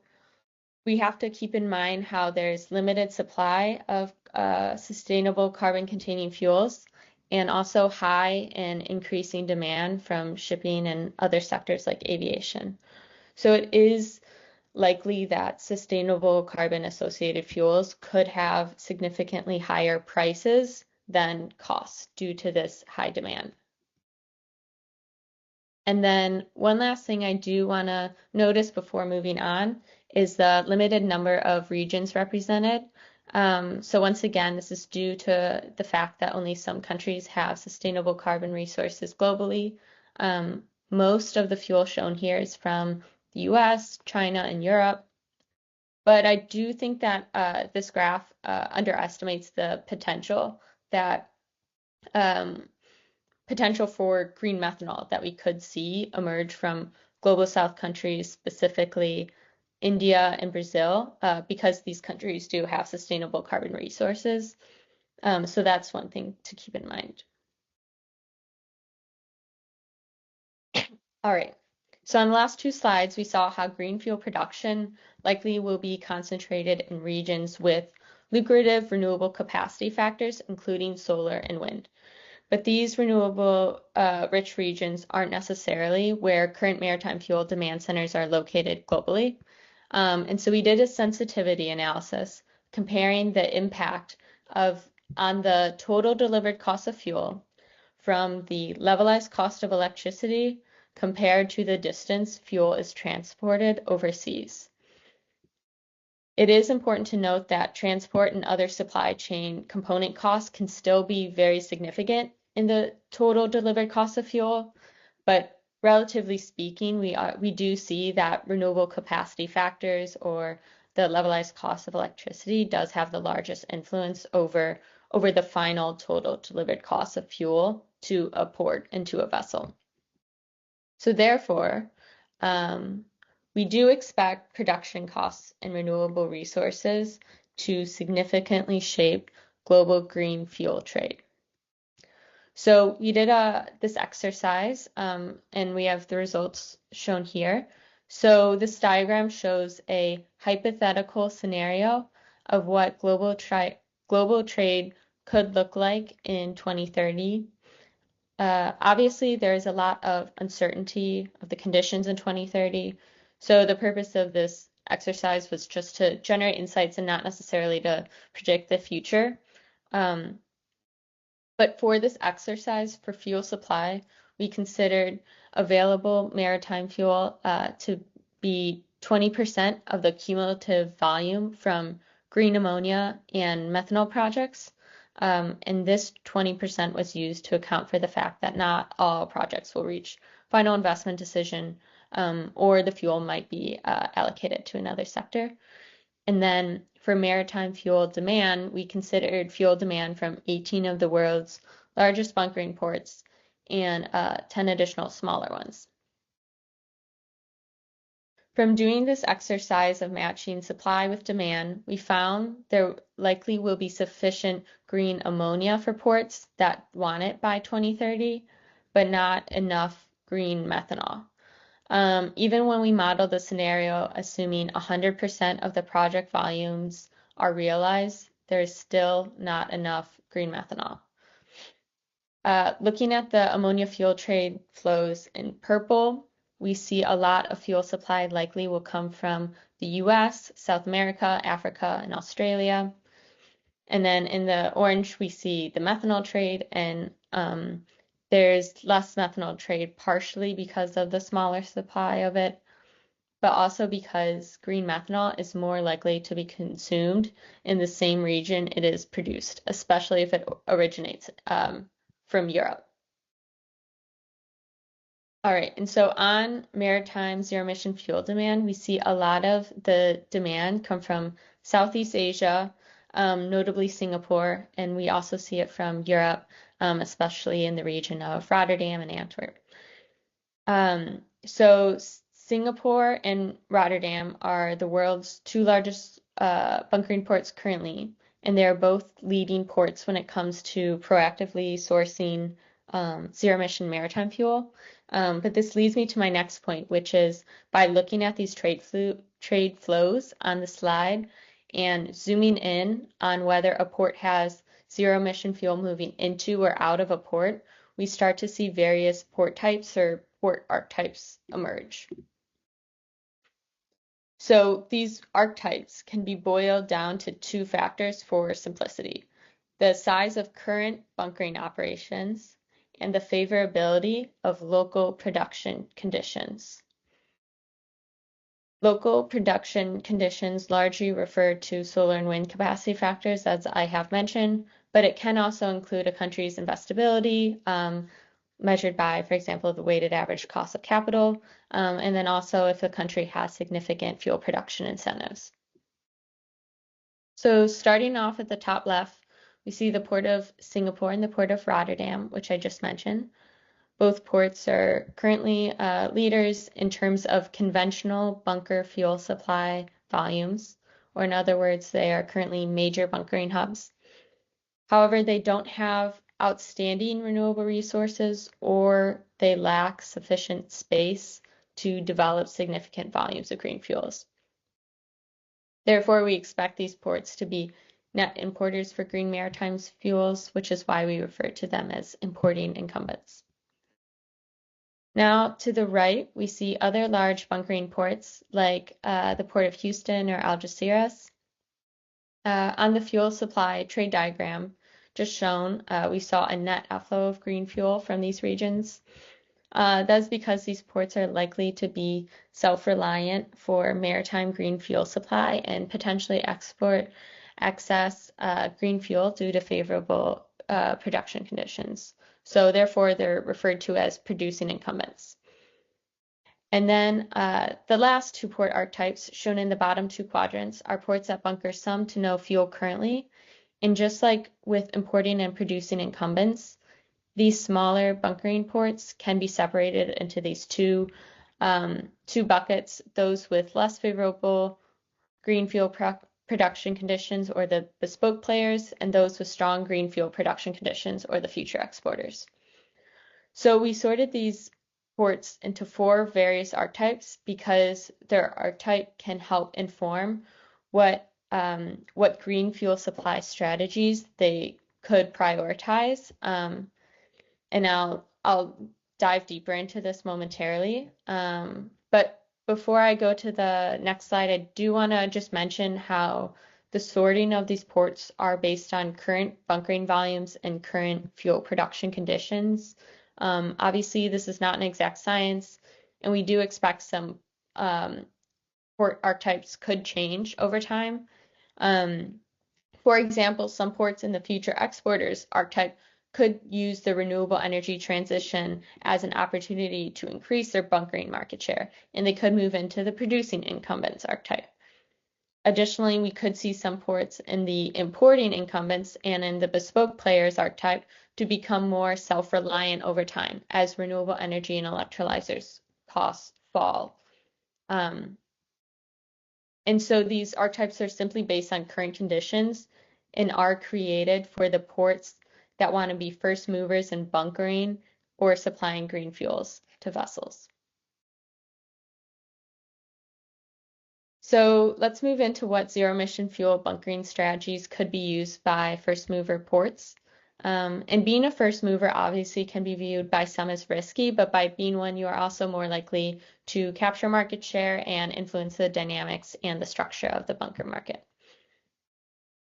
we have to keep in mind how there's limited supply of sustainable carbon-containing fuels and also high and increasing demand from shipping and other sectors like aviation. So it is likely that sustainable carbon-associated fuels could have significantly higher prices than costs due to this high demand. And then one last thing I do want to notice before moving on is the limited number of regions represented. So once again, this is due to the fact that only some countries have sustainable carbon resources globally. Most of the fuel shown here is from the US, China, and Europe. But I do think that this graph underestimates the potential for green methanol that we could see emerge from global south countries, specifically India and Brazil, because these countries do have sustainable carbon resources. So that's one thing to keep in mind. All right. So on the last two slides, we saw how green fuel production likely will be concentrated in regions with lucrative renewable capacity factors, including solar and wind. But these renewable rich regions aren't necessarily where current maritime fuel demand centers are located globally. And so we did a sensitivity analysis comparing the impact on the total delivered cost of fuel from the levelized cost of electricity compared to the distance fuel is transported overseas. It is important to note that transport and other supply chain component costs can still be very significant in the total delivered cost of fuel, but relatively speaking, we do see that renewable capacity factors or the levelized cost of electricity does have the largest influence over the final total delivered cost of fuel to a port and to a vessel. So therefore, we do expect production costs in renewable resources to significantly shape global green fuel trade. So we did this exercise, and we have the results shown here. So this diagram shows a hypothetical scenario of what global trade could look like in 2030. Obviously, there's a lot of uncertainty of the conditions in 2030. So the purpose of this exercise was just to generate insights and not necessarily to predict the future. But for this exercise for fuel supply, we considered available maritime fuel to be 20% of the cumulative volume from green ammonia and methanol projects. And this 20% was used to account for the fact that not all projects will reach final investment decision, or the fuel might be allocated to another sector. And then for maritime fuel demand, we considered fuel demand from 18 of the world's largest bunkering ports and 10 additional smaller ones. From doing this exercise of matching supply with demand, we found there likely will be sufficient green ammonia for ports that want it by 2030, but not enough green methanol. Even when we model the scenario assuming 100% of the project volumes are realized, there's still not enough green methanol. Looking at the ammonia fuel trade flows in purple, we see a lot of fuel supply likely will come from the US, South America, Africa, and Australia. And then in the orange, we see the methanol trade, and there's less methanol trade partially because of the smaller supply of it, but also because green methanol is more likely to be consumed in the same region it is produced, especially if it originates from Europe. All right, and so on maritime zero-emission fuel demand, we see a lot of the demand come from Southeast Asia, notably Singapore, and we also see it from Europe, especially in the region of Rotterdam and Antwerp. So Singapore and Rotterdam are the world's two largest bunkering ports currently, and they are both leading ports when it comes to proactively sourcing zero-emission maritime fuel. But this leads me to my next point, which is by looking at these trade flows on the slide and zooming in on whether a port has zero-emission fuel moving into or out of a port, we start to see various port types or port archetypes emerge. So these archetypes can be boiled down to two factors for simplicity: the size of current bunkering operations and the favorability of local production conditions. Local production conditions largely refer to solar and wind capacity factors, as I have mentioned, but it can also include a country's investability, measured by, for example, the weighted average cost of capital, and then also if the country has significant fuel production incentives. So starting off at the top left, we see the Port of Singapore and the Port of Rotterdam, which I just mentioned. Both ports are currently leaders in terms of conventional bunker fuel supply volumes, or in other words, they are currently major bunkering hubs. However, they don't have outstanding renewable resources, or they lack sufficient space to develop significant volumes of green fuels. Therefore, we expect these ports to be net importers for green maritime fuels, which is why we refer to them as importing incumbents. Now, to the right, we see other large bunkering ports like the Port of Houston or Algeciras. On the fuel supply trade diagram just shown, we saw a net outflow of green fuel from these regions. That's because these ports are likely to be self-reliant for maritime green fuel supply and potentially export excess green fuel due to favorable production conditions. So therefore, they're referred to as producing incumbents. And then the last two port archetypes shown in the bottom two quadrants are ports that bunker some to no fuel currently. And just like with importing and producing incumbents, these smaller bunkering ports can be separated into these two buckets: those with less favorable green fuel production conditions, or the bespoke players, and those with strong green fuel production conditions, or the future exporters. So we sorted these ports into four various archetypes because their archetype can help inform what green fuel supply strategies they could prioritize. And I'll dive deeper into this momentarily. But before I go to the next slide, I do want to just mention how the sorting of these ports are based on current bunkering volumes and current fuel production conditions. Obviously, this is not an exact science, and we do expect some port archetypes could change over time. For example, some ports in the future exporters archetype could use the renewable energy transition as an opportunity to increase their bunkering market share, and they could move into the producing incumbents archetype. Additionally, we could see some ports in the importing incumbents and in the bespoke players archetype to become more self-reliant over time as renewable energy and electrolyzers costs fall. And so these archetypes are simply based on current conditions and are created for the ports that want to be first movers in bunkering or supplying green fuels to vessels. So let's move into what zero-emission fuel bunkering strategies could be used by first mover ports. And being a first mover obviously can be viewed by some as risky, but by being one, you are also more likely to capture market share and influence the dynamics and the structure of the bunker market.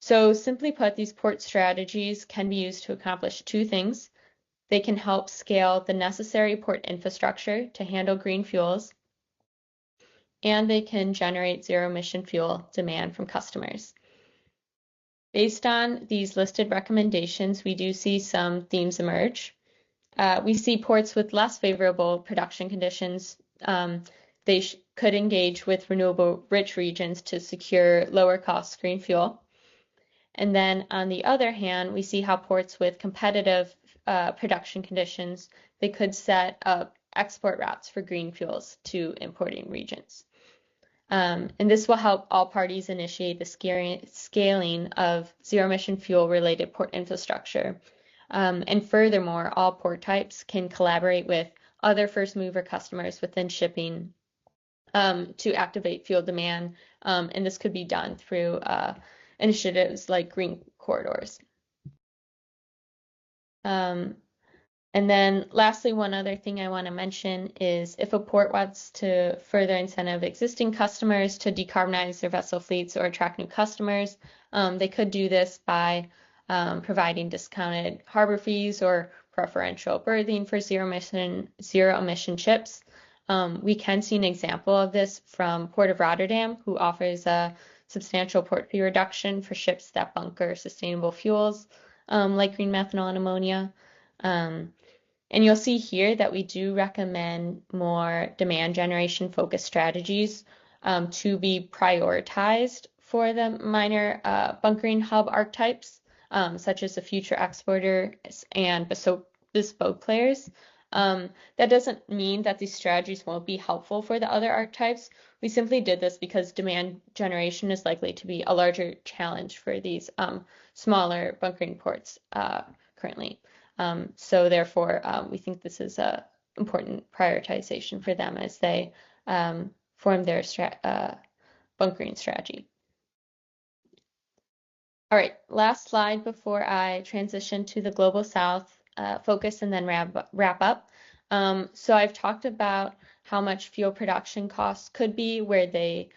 So simply put, these port strategies can be used to accomplish two things. They can help scale the necessary port infrastructure to handle green fuels, and they can generate zero-emission fuel demand from customers. Based on these listed recommendations, we do see some themes emerge. We see ports with less favorable production conditions. They could engage with renewable-rich regions to secure lower-cost green fuel. And then on the other hand, we see how ports with competitive production conditions, they could set up export routes for green fuels to importing regions. And this will help all parties initiate the scaling of zero-emission fuel-related port infrastructure And furthermore, all port types can collaborate with other first mover customers within shipping to activate fuel demand. And this could be done through initiatives like green corridors. And then lastly, one other thing I want to mention is if a port wants to further incentive existing customers to decarbonize their vessel fleets or attract new customers, they could do this by providing discounted harbor fees or preferential berthing for zero-emission ships. We can see an example of this from Port of Rotterdam, who offers a substantial port fee reduction for ships that bunker sustainable fuels like green methanol and ammonia. And you'll see here that we do recommend more demand generation focused strategies to be prioritized for the minor bunkering hub archetypes, such as the future exporters and bespoke players. That doesn't mean that these strategies won't be helpful for the other archetypes. We simply did this because demand generation is likely to be a larger challenge for these smaller bunkering ports currently. So therefore, we think this is an important prioritization for them as they form their bunkering strategy. All right, last slide before I transition to the Global South focus and then wrap up. So I've talked about how much fuel production costs could be, where the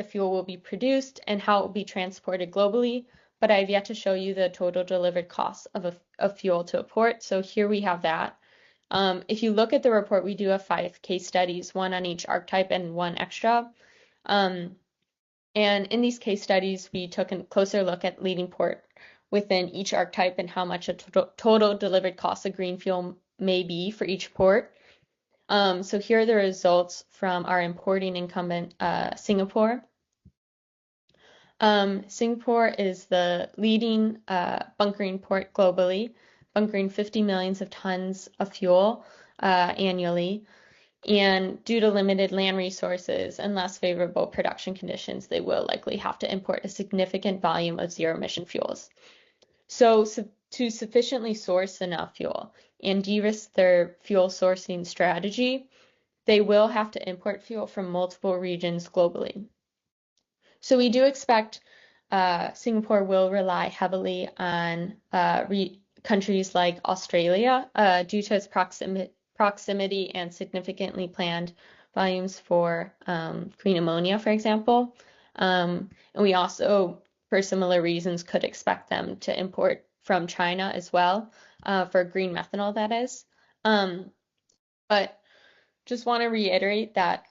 fuel will be produced, and how it will be transported globally. But I've yet to show you the total delivered cost of fuel to a port. So here we have that. If you look at the report, we do have 5 case studies, 1 on each archetype and 1 extra. And in these case studies, we took a closer look at leading port within each archetype and how much a total delivered cost of green fuel may be for each port. So here are the results from our importing incumbent, Singapore. Singapore is the leading bunkering port globally, bunkering 50 million tons of fuel annually. And due to limited land resources and less favorable production conditions, they will likely have to import a significant volume of zero-emission fuels. So to sufficiently source enough fuel and de-risk their fuel sourcing strategy, they will have to import fuel from multiple regions globally. So we do expect Singapore will rely heavily on countries like Australia due to its proximity and significantly planned volumes for green ammonia, for example. And we also, for similar reasons, could expect them to import from China as well for green methanol, that is. But just want to reiterate that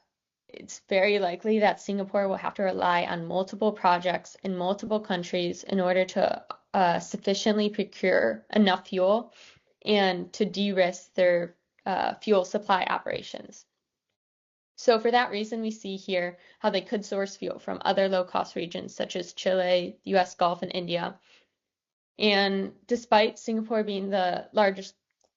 it's very likely that Singapore will have to rely on multiple projects in multiple countries in order to sufficiently procure enough fuel and to de-risk their fuel supply operations. So for that reason, we see here how they could source fuel from other low-cost regions such as Chile, the US Gulf, and India. And despite Singapore being the largest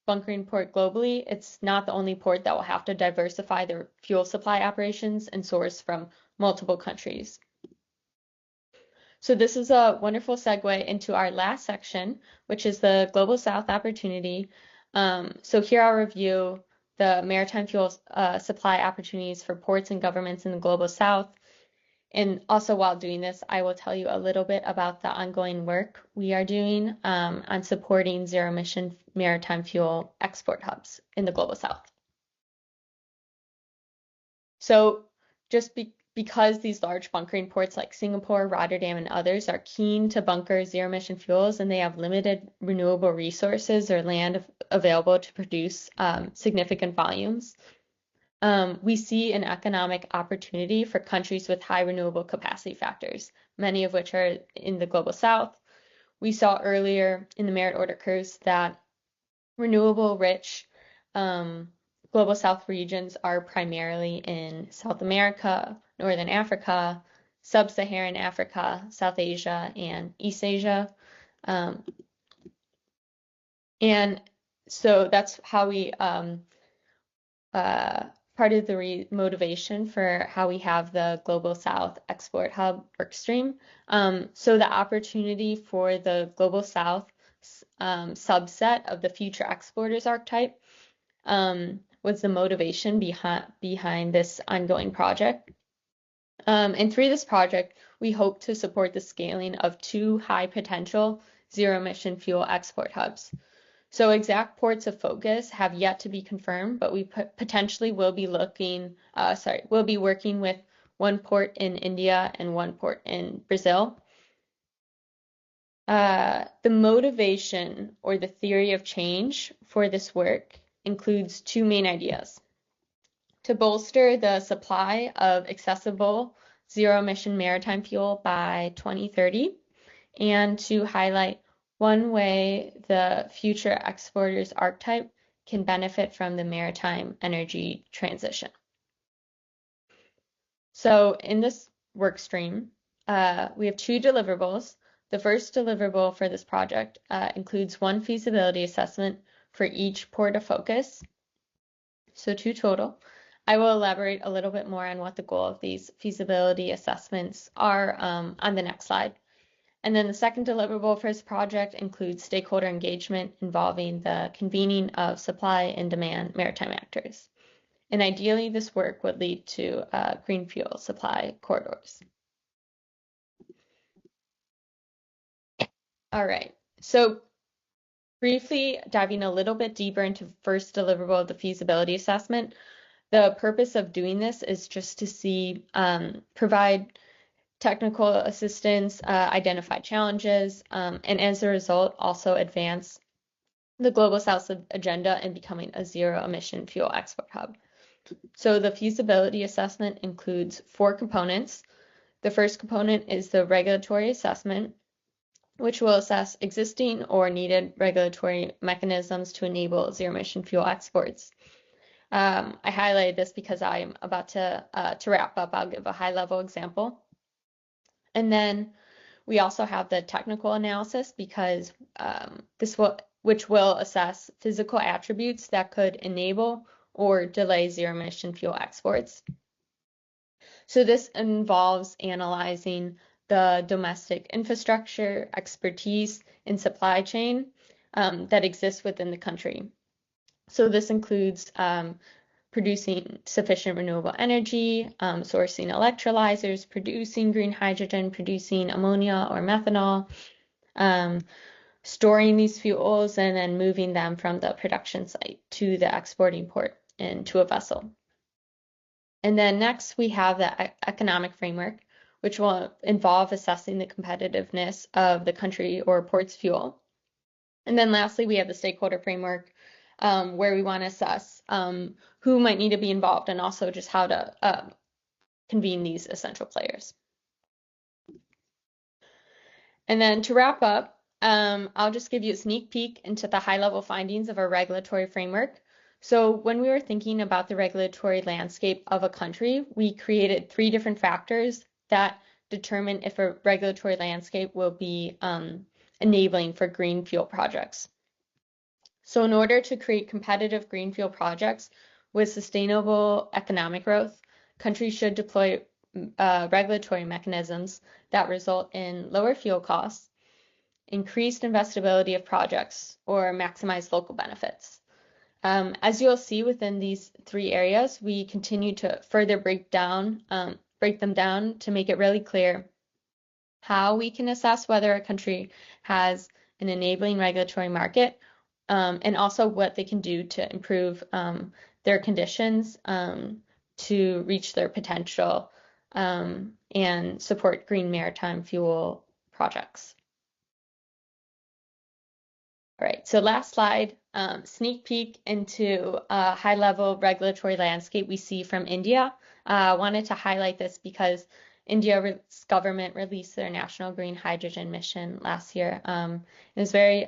bunkering port globally, it's not the only port that will have to diversify their fuel supply operations and source from multiple countries. So this is a wonderful segue into our last section, which is the Global South opportunity. So here I'll review the maritime fuel supply opportunities for ports and governments in the Global South. And also while doing this, I will tell you a little bit about the ongoing work we are doing on supporting zero-emission maritime fuel export hubs in the Global South. So just because these large bunkering ports like Singapore, Rotterdam, and others are keen to bunker zero-emission fuels and they have limited renewable resources or land available to produce significant volumes, we see an economic opportunity for countries with high renewable capacity factors, many of which are in the Global South. We saw earlier in the merit order curves that renewable-rich Global South regions are primarily in South America, Northern Africa, Sub-Saharan Africa, South Asia, and East Asia. And so that's how we part of the motivation for how we have the Global South Export Hub workstream. So the opportunity for the Global South subset of the future exporters archetype was the motivation behind this ongoing project. And through this project, we hope to support the scaling of 2 high potential zero-emission fuel export hubs. So exact ports of focus have yet to be confirmed, but we potentially will be working with 1 port in India and 1 port in Brazil. The motivation or the theory of change for this work includes 2 main ideas: to bolster the supply of accessible zero-emission maritime fuel by 2030, and to highlight one way the future exporters archetype can benefit from the maritime energy transition. So in this work stream, we have 2 deliverables. The first deliverable for this project includes 1 feasibility assessment for each port of focus, so 2 total. I will elaborate a little bit more on what the goal of these feasibility assessments are on the next slide. And then the second deliverable for this project includes stakeholder engagement involving the convening of supply and demand maritime actors. And ideally, this work would lead to green fuel supply corridors. All right, so briefly diving a little bit deeper into the first deliverable of the feasibility assessment, the purpose of doing this is just to provide technical assistance, identify challenges, and as a result, also advance the Global South agenda in becoming a zero-emission fuel export hub. So the feasibility assessment includes 4 components. The first component is the regulatory assessment, which will assess existing or needed regulatory mechanisms to enable zero-emission fuel exports. I highlighted this because I'm about to wrap up. I'll give a high-level example. And then we also have the technical analysis, because which will assess physical attributes that could enable or delay zero-emission fuel exports. So this involves analyzing the domestic infrastructure, expertise, and supply chain that exists within the country. So this includes producing sufficient renewable energy, sourcing electrolyzers, producing green hydrogen, producing ammonia or methanol, storing these fuels, and then moving them from the production site to the exporting port and to a vessel. And then next we have the economic framework, which will involve assessing the competitiveness of the country or port's fuel. And then lastly, we have the stakeholder framework, where we want to assess who might need to be involved and also just how to convene these essential players. And then to wrap up, I'll just give you a sneak peek into the high-level findings of our regulatory framework. So when we were thinking about the regulatory landscape of a country, we created 3 different factors that determine if a regulatory landscape will be enabling for green fuel projects. So in order to create competitive green fuel projects with sustainable economic growth, countries should deploy regulatory mechanisms that result in lower fuel costs, increased investability of projects, or maximize local benefits. As you'll see within these 3 areas, we continue to further break them down to make it really clear how we can assess whether a country has an enabling regulatory market, and also what they can do to improve their conditions to reach their potential and support green maritime fuel projects. All right, so last slide, sneak peek into a high-level regulatory landscape we see from India. I wanted to highlight this because India's government released their national green hydrogen mission last year. It was very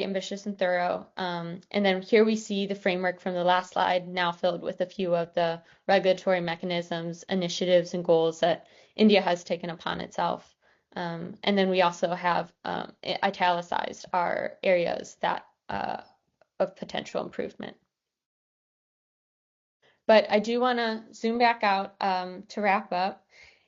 ambitious and thorough. And then here we see the framework from the last slide, now filled with a few of the regulatory mechanisms, initiatives, and goals that India has taken upon itself. And then we also have italicized our areas that of potential improvement. But I do want to zoom back out to wrap up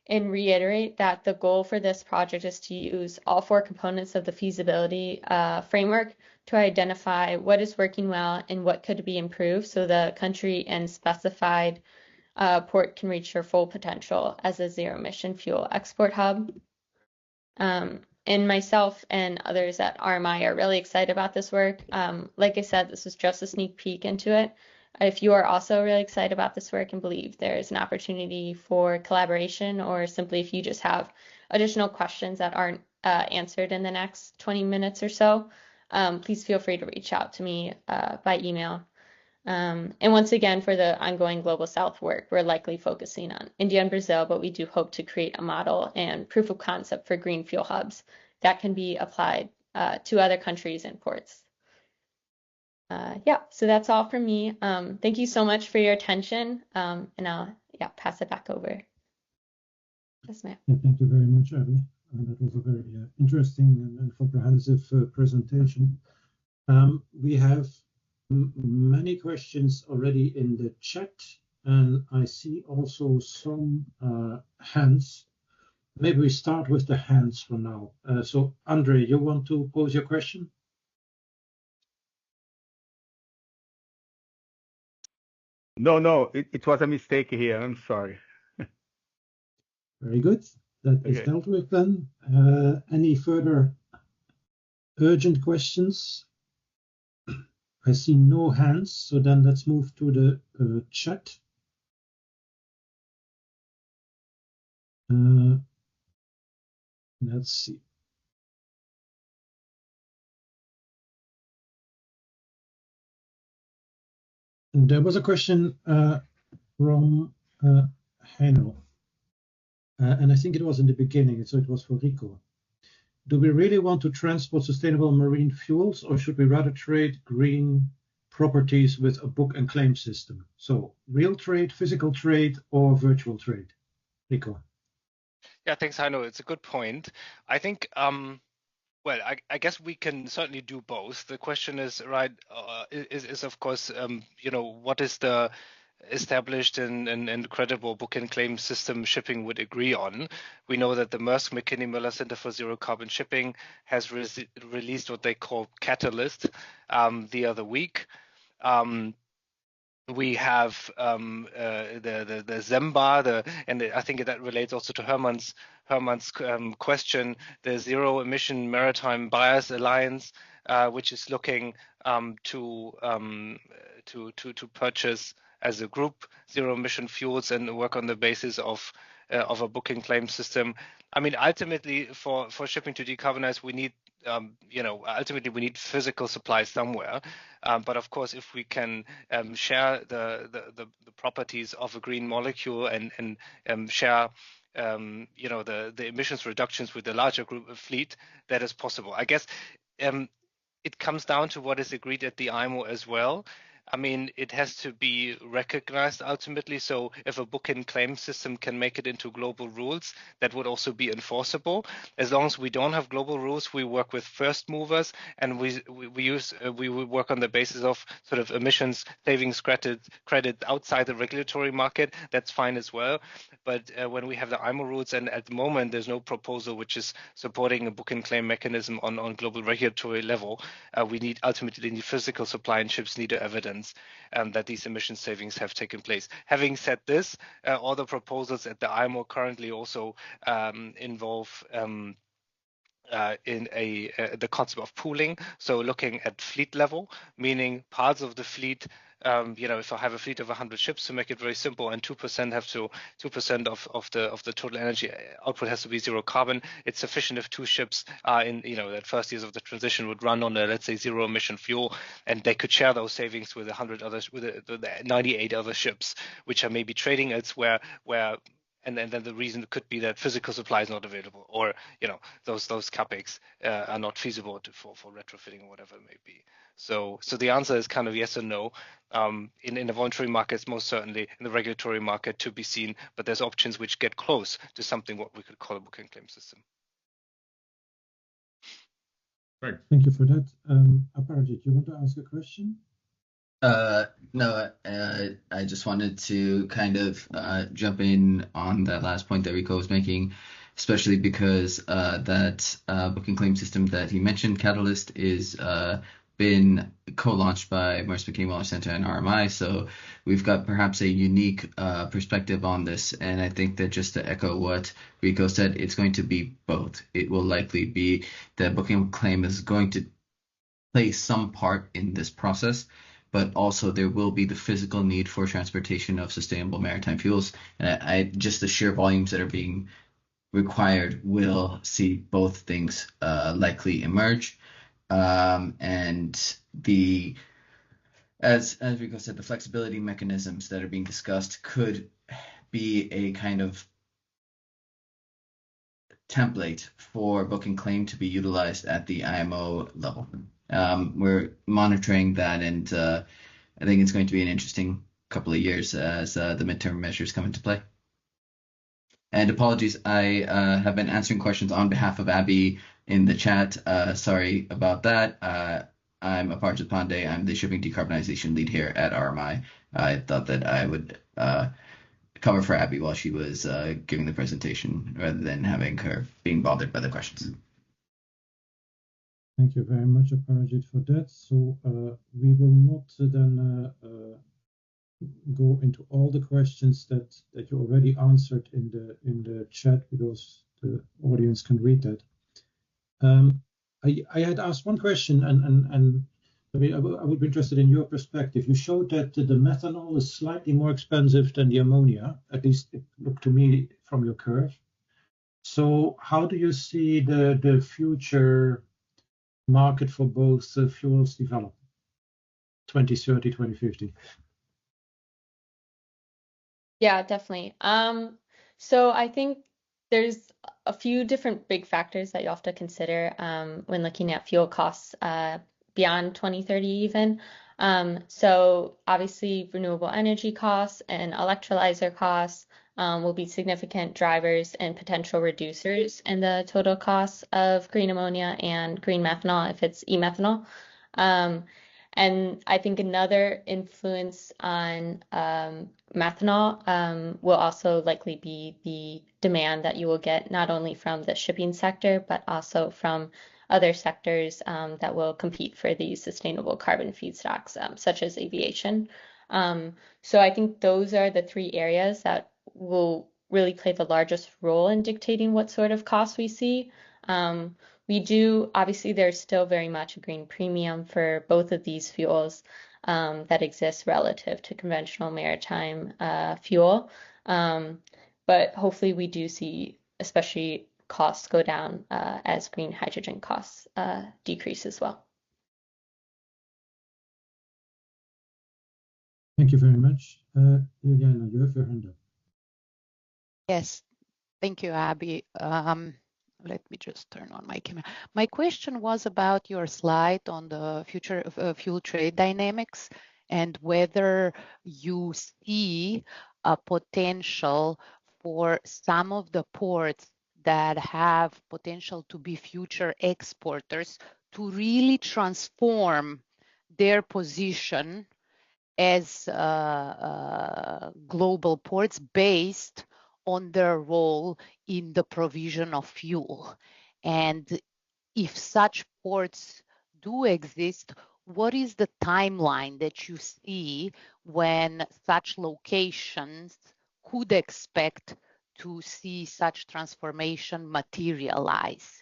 and reiterate that the goal for this project is to use all 4 components of the feasibility framework to identify what is working well and what could be improved so the country and specified port can reach their full potential as a zero-emission fuel export hub. And myself and others at RMI are really excited about this work. Like I said, this was just a sneak peek into it. If you are also really excited about this work and believe there is an opportunity for collaboration, or simply if you just have additional questions that aren't answered in the next 20 minutes or so, please feel free to reach out to me by email. And once again, for the ongoing Global South work, we're likely focusing on India and Brazil, but we do hope to create a model and proof of concept for green fuel hubs that can be applied to other countries and ports. Yeah, so that's all from me. Thank you so much for your attention, and I'll pass it back over. Yes, ma'am.
Yeah, thank you very much, Abby. That was a very interesting and comprehensive presentation. We have many questions already in the chat, and I see also some hands. Maybe we start with the hands for now. So, Andre, you want to pose your question?
No, it was a mistake here. I'm sorry.
Very good. That is dealt with then. Any further urgent questions? I see no hands, so then let's move to the chat. Let's see. And there was a question from Heino, and I think it was in the beginning, so it was for Rico. Do we really want to transport sustainable marine fuels, or should we rather trade green properties with a book and claim system? So real trade, physical trade, or virtual trade? Rico.
Yeah, thanks, Heino. It's a good point. I think, well, I guess we can certainly do both. The question is, right, is of course, what is the established and credible book and claim system shipping would agree on. We know that the Maersk McKinney Møller Center for Zero Carbon Shipping has released what they call Catalyst the other week. We have the ZEMBA, and I think that relates also to Herman's question, the Zero-Emission Maritime Buyers Alliance, which is looking to purchase as a group zero-emission fuels and work on the basis of a booking claim system. I mean, ultimately, for shipping to decarbonize, we need ultimately we need physical supply somewhere. But of course, if we can share the properties of a green molecule and share the emissions reductions with the larger group of fleet, that is possible. I guess it comes down to what is agreed at the IMO as well. I mean, it has to be recognized ultimately. So if a book and claim system can make it into global rules, that would also be enforceable. As long as we don't have global rules, we work with first movers, and we work on the basis of sort of emissions savings credit outside the regulatory market. That's fine as well. But when we have the IMO rules, and at the moment there's no proposal which is supporting a book and claim mechanism on global regulatory level, we need ultimately the physical supply, and ships need evidence that these emission savings have taken place. Having said this, all the proposals at the IMO currently also involve the concept of pooling, so looking at fleet level, meaning parts of the fleet. If I have a fleet of 100 ships, to make it very simple, and 2% of the total energy output has to be zero carbon, it's sufficient if 2 ships are in that first years of the transition would run on a, let's say, zero emission fuel, and they could share those savings with 100 others, with the 98 other ships which are maybe trading elsewhere, where. And then the reason could be that physical supply is not available, or those capex are not feasible for retrofitting or whatever it may be. So the answer is kind of yes or no. In the voluntary markets, most certainly. In the regulatory market, to be seen. But there's options which get close to something what we could call a book and claim system.
Right. Thank you for that. Aparajit, you want to ask a question?
No, I just wanted to kind of jump in on that last point that Rico was making, especially because that booking claim system that he mentioned, Catalyst, is been co-launched by Maersk Mckinney Wellness Center and RMI. So we've got perhaps a unique perspective on this. And I think that just to echo what Rico said, it's going to be both. It will likely be the booking claim is going to play some part in this process, but also there will be the physical need for transportation of sustainable maritime fuels. And I just the sheer volumes that are being required will see both things likely emerge. And the as Rico said, the flexibility mechanisms that are being discussed could be a kind of template for booking claim to be utilized at the IMO level. We're monitoring that, and I think it's going to be an interesting couple of years as the midterm measures come into play. And apologies, I have been answering questions on behalf of Abby in the chat. Sorry about that. I'm Aparajit Pandey. I'm the shipping decarbonization lead here at RMI. I thought that I would cover for Abby while she was giving the presentation rather than having her being bothered by the questions.
Thank you very much, Aparajit, for that. So we will not then go into all the questions that you already answered in the chat, because the audience can read that. I had asked one question, and I would be interested in your perspective. You showed that the methanol is slightly more expensive than the ammonia, at least it looked to me from your curve. So how do you see the future market for both fuels develop, 2030, 2050?
Yeah, definitely. So I think there's a few different big factors that you have to consider when looking at fuel costs beyond 2030 even. So obviously renewable energy costs and electrolyzer costs will be significant drivers and potential reducers in the total cost of green ammonia and green methanol if it's e-methanol. And I think another influence on methanol will also likely be the demand that you will get not only from the shipping sector, but also from other sectors that will compete for these sustainable carbon feedstocks, such as aviation. So I think those are the three areas that will really play the largest role in dictating what sort of costs we see. We do, obviously, there's still very much a green premium for both of these fuels that exists relative to conventional maritime fuel. But hopefully we do see, especially costs go down as green hydrogen costs decrease as well.
Thank you very much. Liliana, you have your hand up.
Yes, thank you, Abby. Let me just turn on my camera. My question was about your slide on the future of fuel trade dynamics and whether you see a potential for some of the ports that have potential to be future exporters to really transform their position as global ports based on their role in the provision of fuel. And if such ports do exist, what is the timeline that you see when such locations could expect to see such transformation materialize?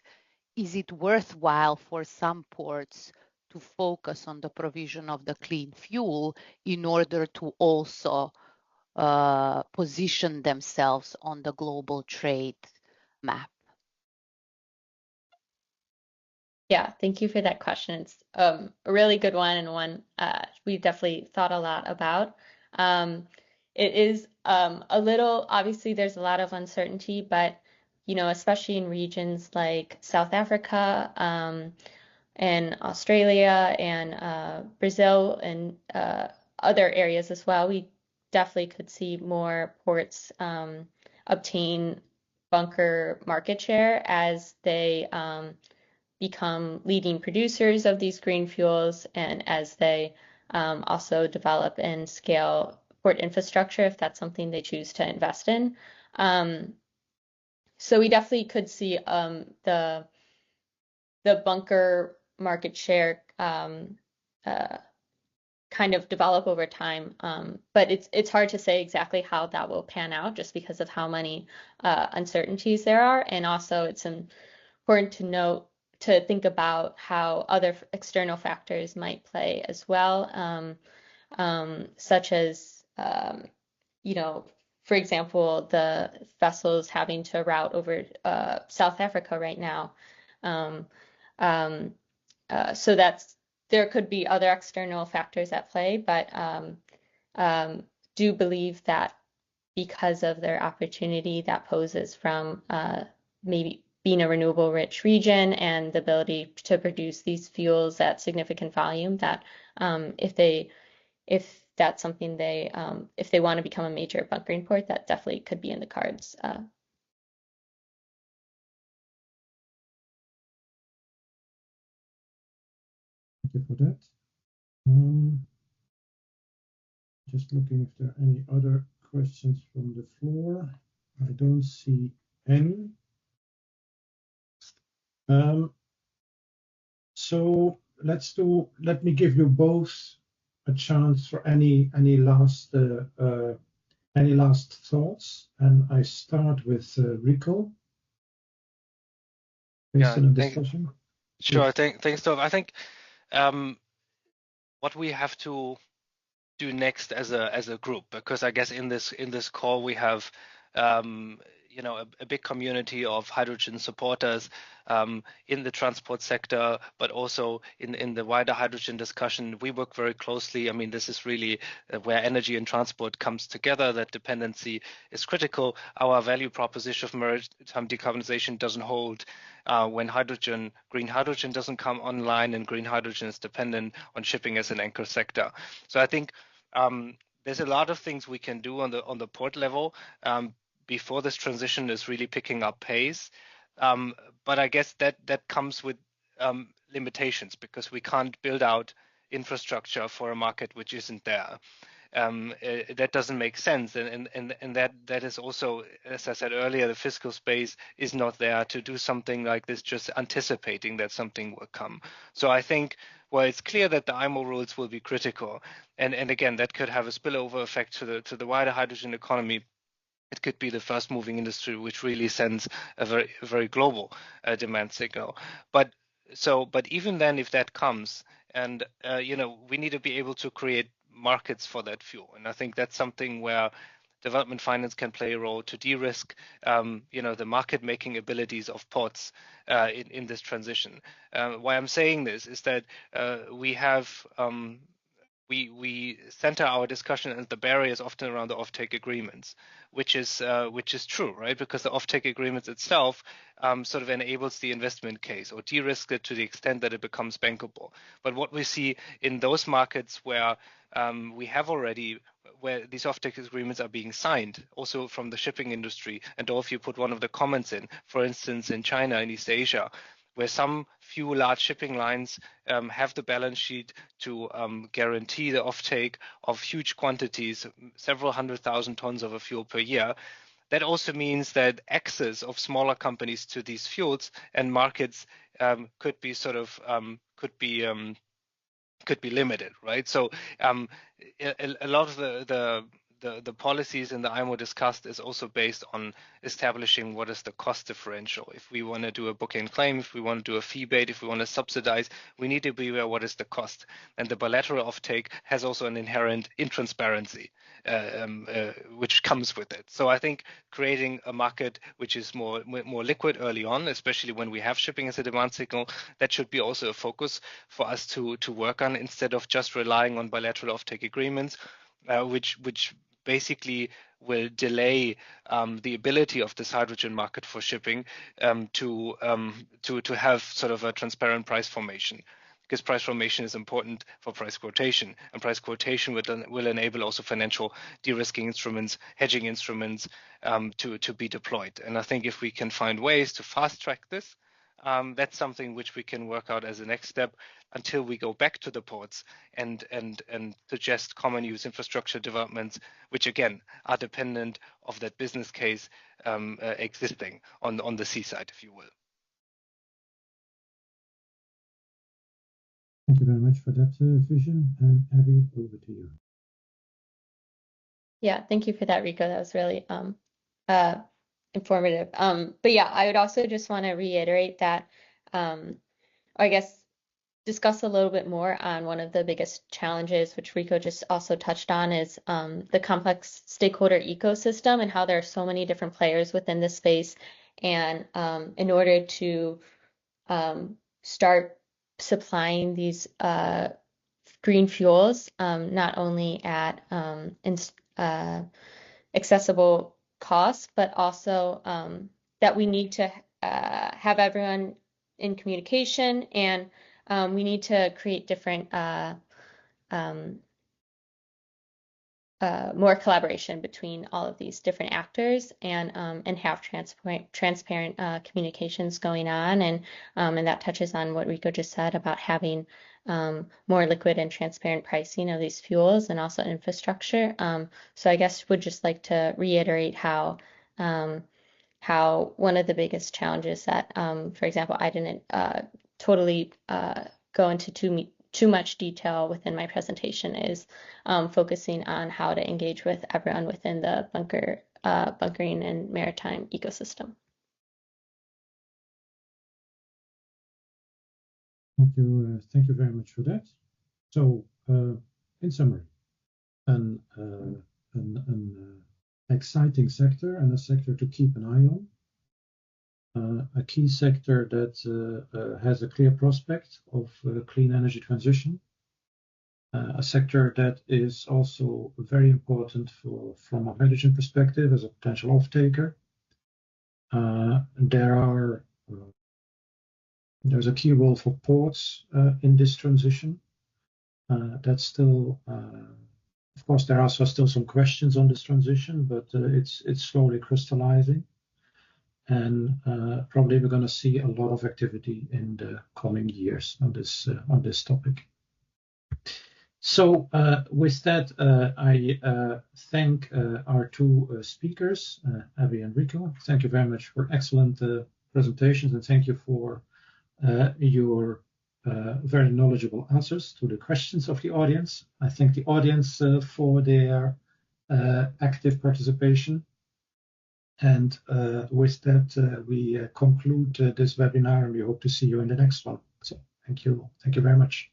Is it worthwhile for some ports to focus on the provision of the clean fuel in order to also position themselves on the global trade map?
Yeah, thank you for that question. It's a really good one, and one we definitely thought a lot about. It is a little, obviously there's a lot of uncertainty, but especially in regions like South Africa and Australia and Brazil and other areas as well, we definitely could see more ports obtain bunker market share as they become leading producers of these green fuels and as they also develop and scale port infrastructure if that's something they choose to invest in. So we definitely could see the bunker market share kind of develop over time, but it's hard to say exactly how that will pan out just because of how many uncertainties there are, and also it's important to think about how other external factors might play as well, such as for example, the vessels having to route over South Africa right now. So there could be other external factors at play, but do believe that because of their opportunity that poses from maybe being a renewable rich region and the ability to produce these fuels at significant volume, that if that's something if they want to become a major bunkering port, that definitely could be in the cards.
Thank you for that. Just looking if there are any other questions from the floor. I don't see any. So let me give you both a chance for any last thoughts, and I start with Rico. Based on the discussion.
Sure. Thanks, Dov. I think what we have to do next as a group, because I guess in this call we have a big community of hydrogen supporters in the transport sector, but also in the wider hydrogen discussion. We work very closely. I mean, this is really where energy and transport comes together. That dependency is critical. Our value proposition of maritime decarbonization doesn't hold when green hydrogen doesn't come online, and green hydrogen is dependent on shipping as an anchor sector. So I think there's a lot of things we can do on the port level before this transition is really picking up pace. But I guess that comes with limitations, because we can't build out infrastructure for a market which isn't there. That doesn't make sense, and that is also, as I said earlier, the fiscal space is not there to do something like this, just anticipating that something will come. So I think, well, it's clear that the IMO rules will be critical, and again, that could have a spillover effect to the wider hydrogen economy. It could be the first moving industry which really sends a very global demand signal. But even then, if that comes, and we need to be able to create markets for that fuel, and I think that's something where development finance can play a role to de-risk the market making abilities of ports in this transition. Why I'm saying this is that we center our discussion and the barriers often around the offtake agreements, which is true, right? Because the offtake agreements itself sort of enables the investment case or de-risk it to the extent that it becomes bankable. But what we see in those markets where where these offtake agreements are being signed, also from the shipping industry, and if you put one of the comments in, for instance, in China and East Asia, where some few large shipping lines have the balance sheet to guarantee the offtake of huge quantities, several 100,000 tons of a fuel per year. That also means that access of smaller companies to these fuels and markets could be limited, right? So a lot of the policies in the IMO discussed is also based on establishing what is the cost differential. If we want to do a book and claim, if we want to do a fee bait, if we want to subsidize, we need to be aware what is the cost. And the bilateral offtake has also an inherent intransparency, which comes with it. So I think creating a market which is more liquid early on, especially when we have shipping as a demand signal, that should be also a focus for us to work on, instead of just relying on bilateral offtake agreements, which basically will delay the ability of this hydrogen market for shipping to have sort of a transparent price formation, because price formation is important for price quotation, and price quotation will enable also financial de-risking instruments, hedging instruments to be deployed. And I think if we can find ways to fast track this, that's something which we can work out as a next step until we go back to the ports and suggest common use infrastructure developments, which again are dependent of that business case existing on the seaside, if you will.
Thank you very much for that vision. And Abby, over to you.
Yeah, thank you for that, Rico. That was really informative. But yeah, I would also just want to reiterate that, I guess, discuss a little bit more on one of the biggest challenges, which Rico just also touched on, is the complex stakeholder ecosystem and how there are so many different players within this space. And in order to start supplying these green fuels, not only at accessible costs, but also that we need to have everyone in communication, and we need to create different more collaboration between all of these different actors, and have transparent communications going on, and that touches on what Rico just said about having more liquid and transparent pricing of these fuels and also infrastructure. So I guess would just like to reiterate how one of the biggest challenges that, for example, I didn't totally go into too much detail within my presentation is focusing on how to engage with everyone within the bunkering and maritime ecosystem.
Thank you very much for that. So, in summary, an exciting sector and a sector to keep an eye on. A key sector that has a clear prospect of clean energy transition. A sector that is also very important from a hydrogen perspective as a potential off-taker. There's a key role for ports in this transition. That's still, of course, there are also still some questions on this transition, but it's slowly crystallizing. And probably we're going to see a lot of activity in the coming years on this topic. So with that, I thank our two speakers, Abby and Rico. Thank you very much for excellent presentations, and thank you for your very knowledgeable answers to the questions of the audience. I thank the audience for their active participation. And with that, we conclude this webinar, and we hope to see you in the next one. So thank you very much.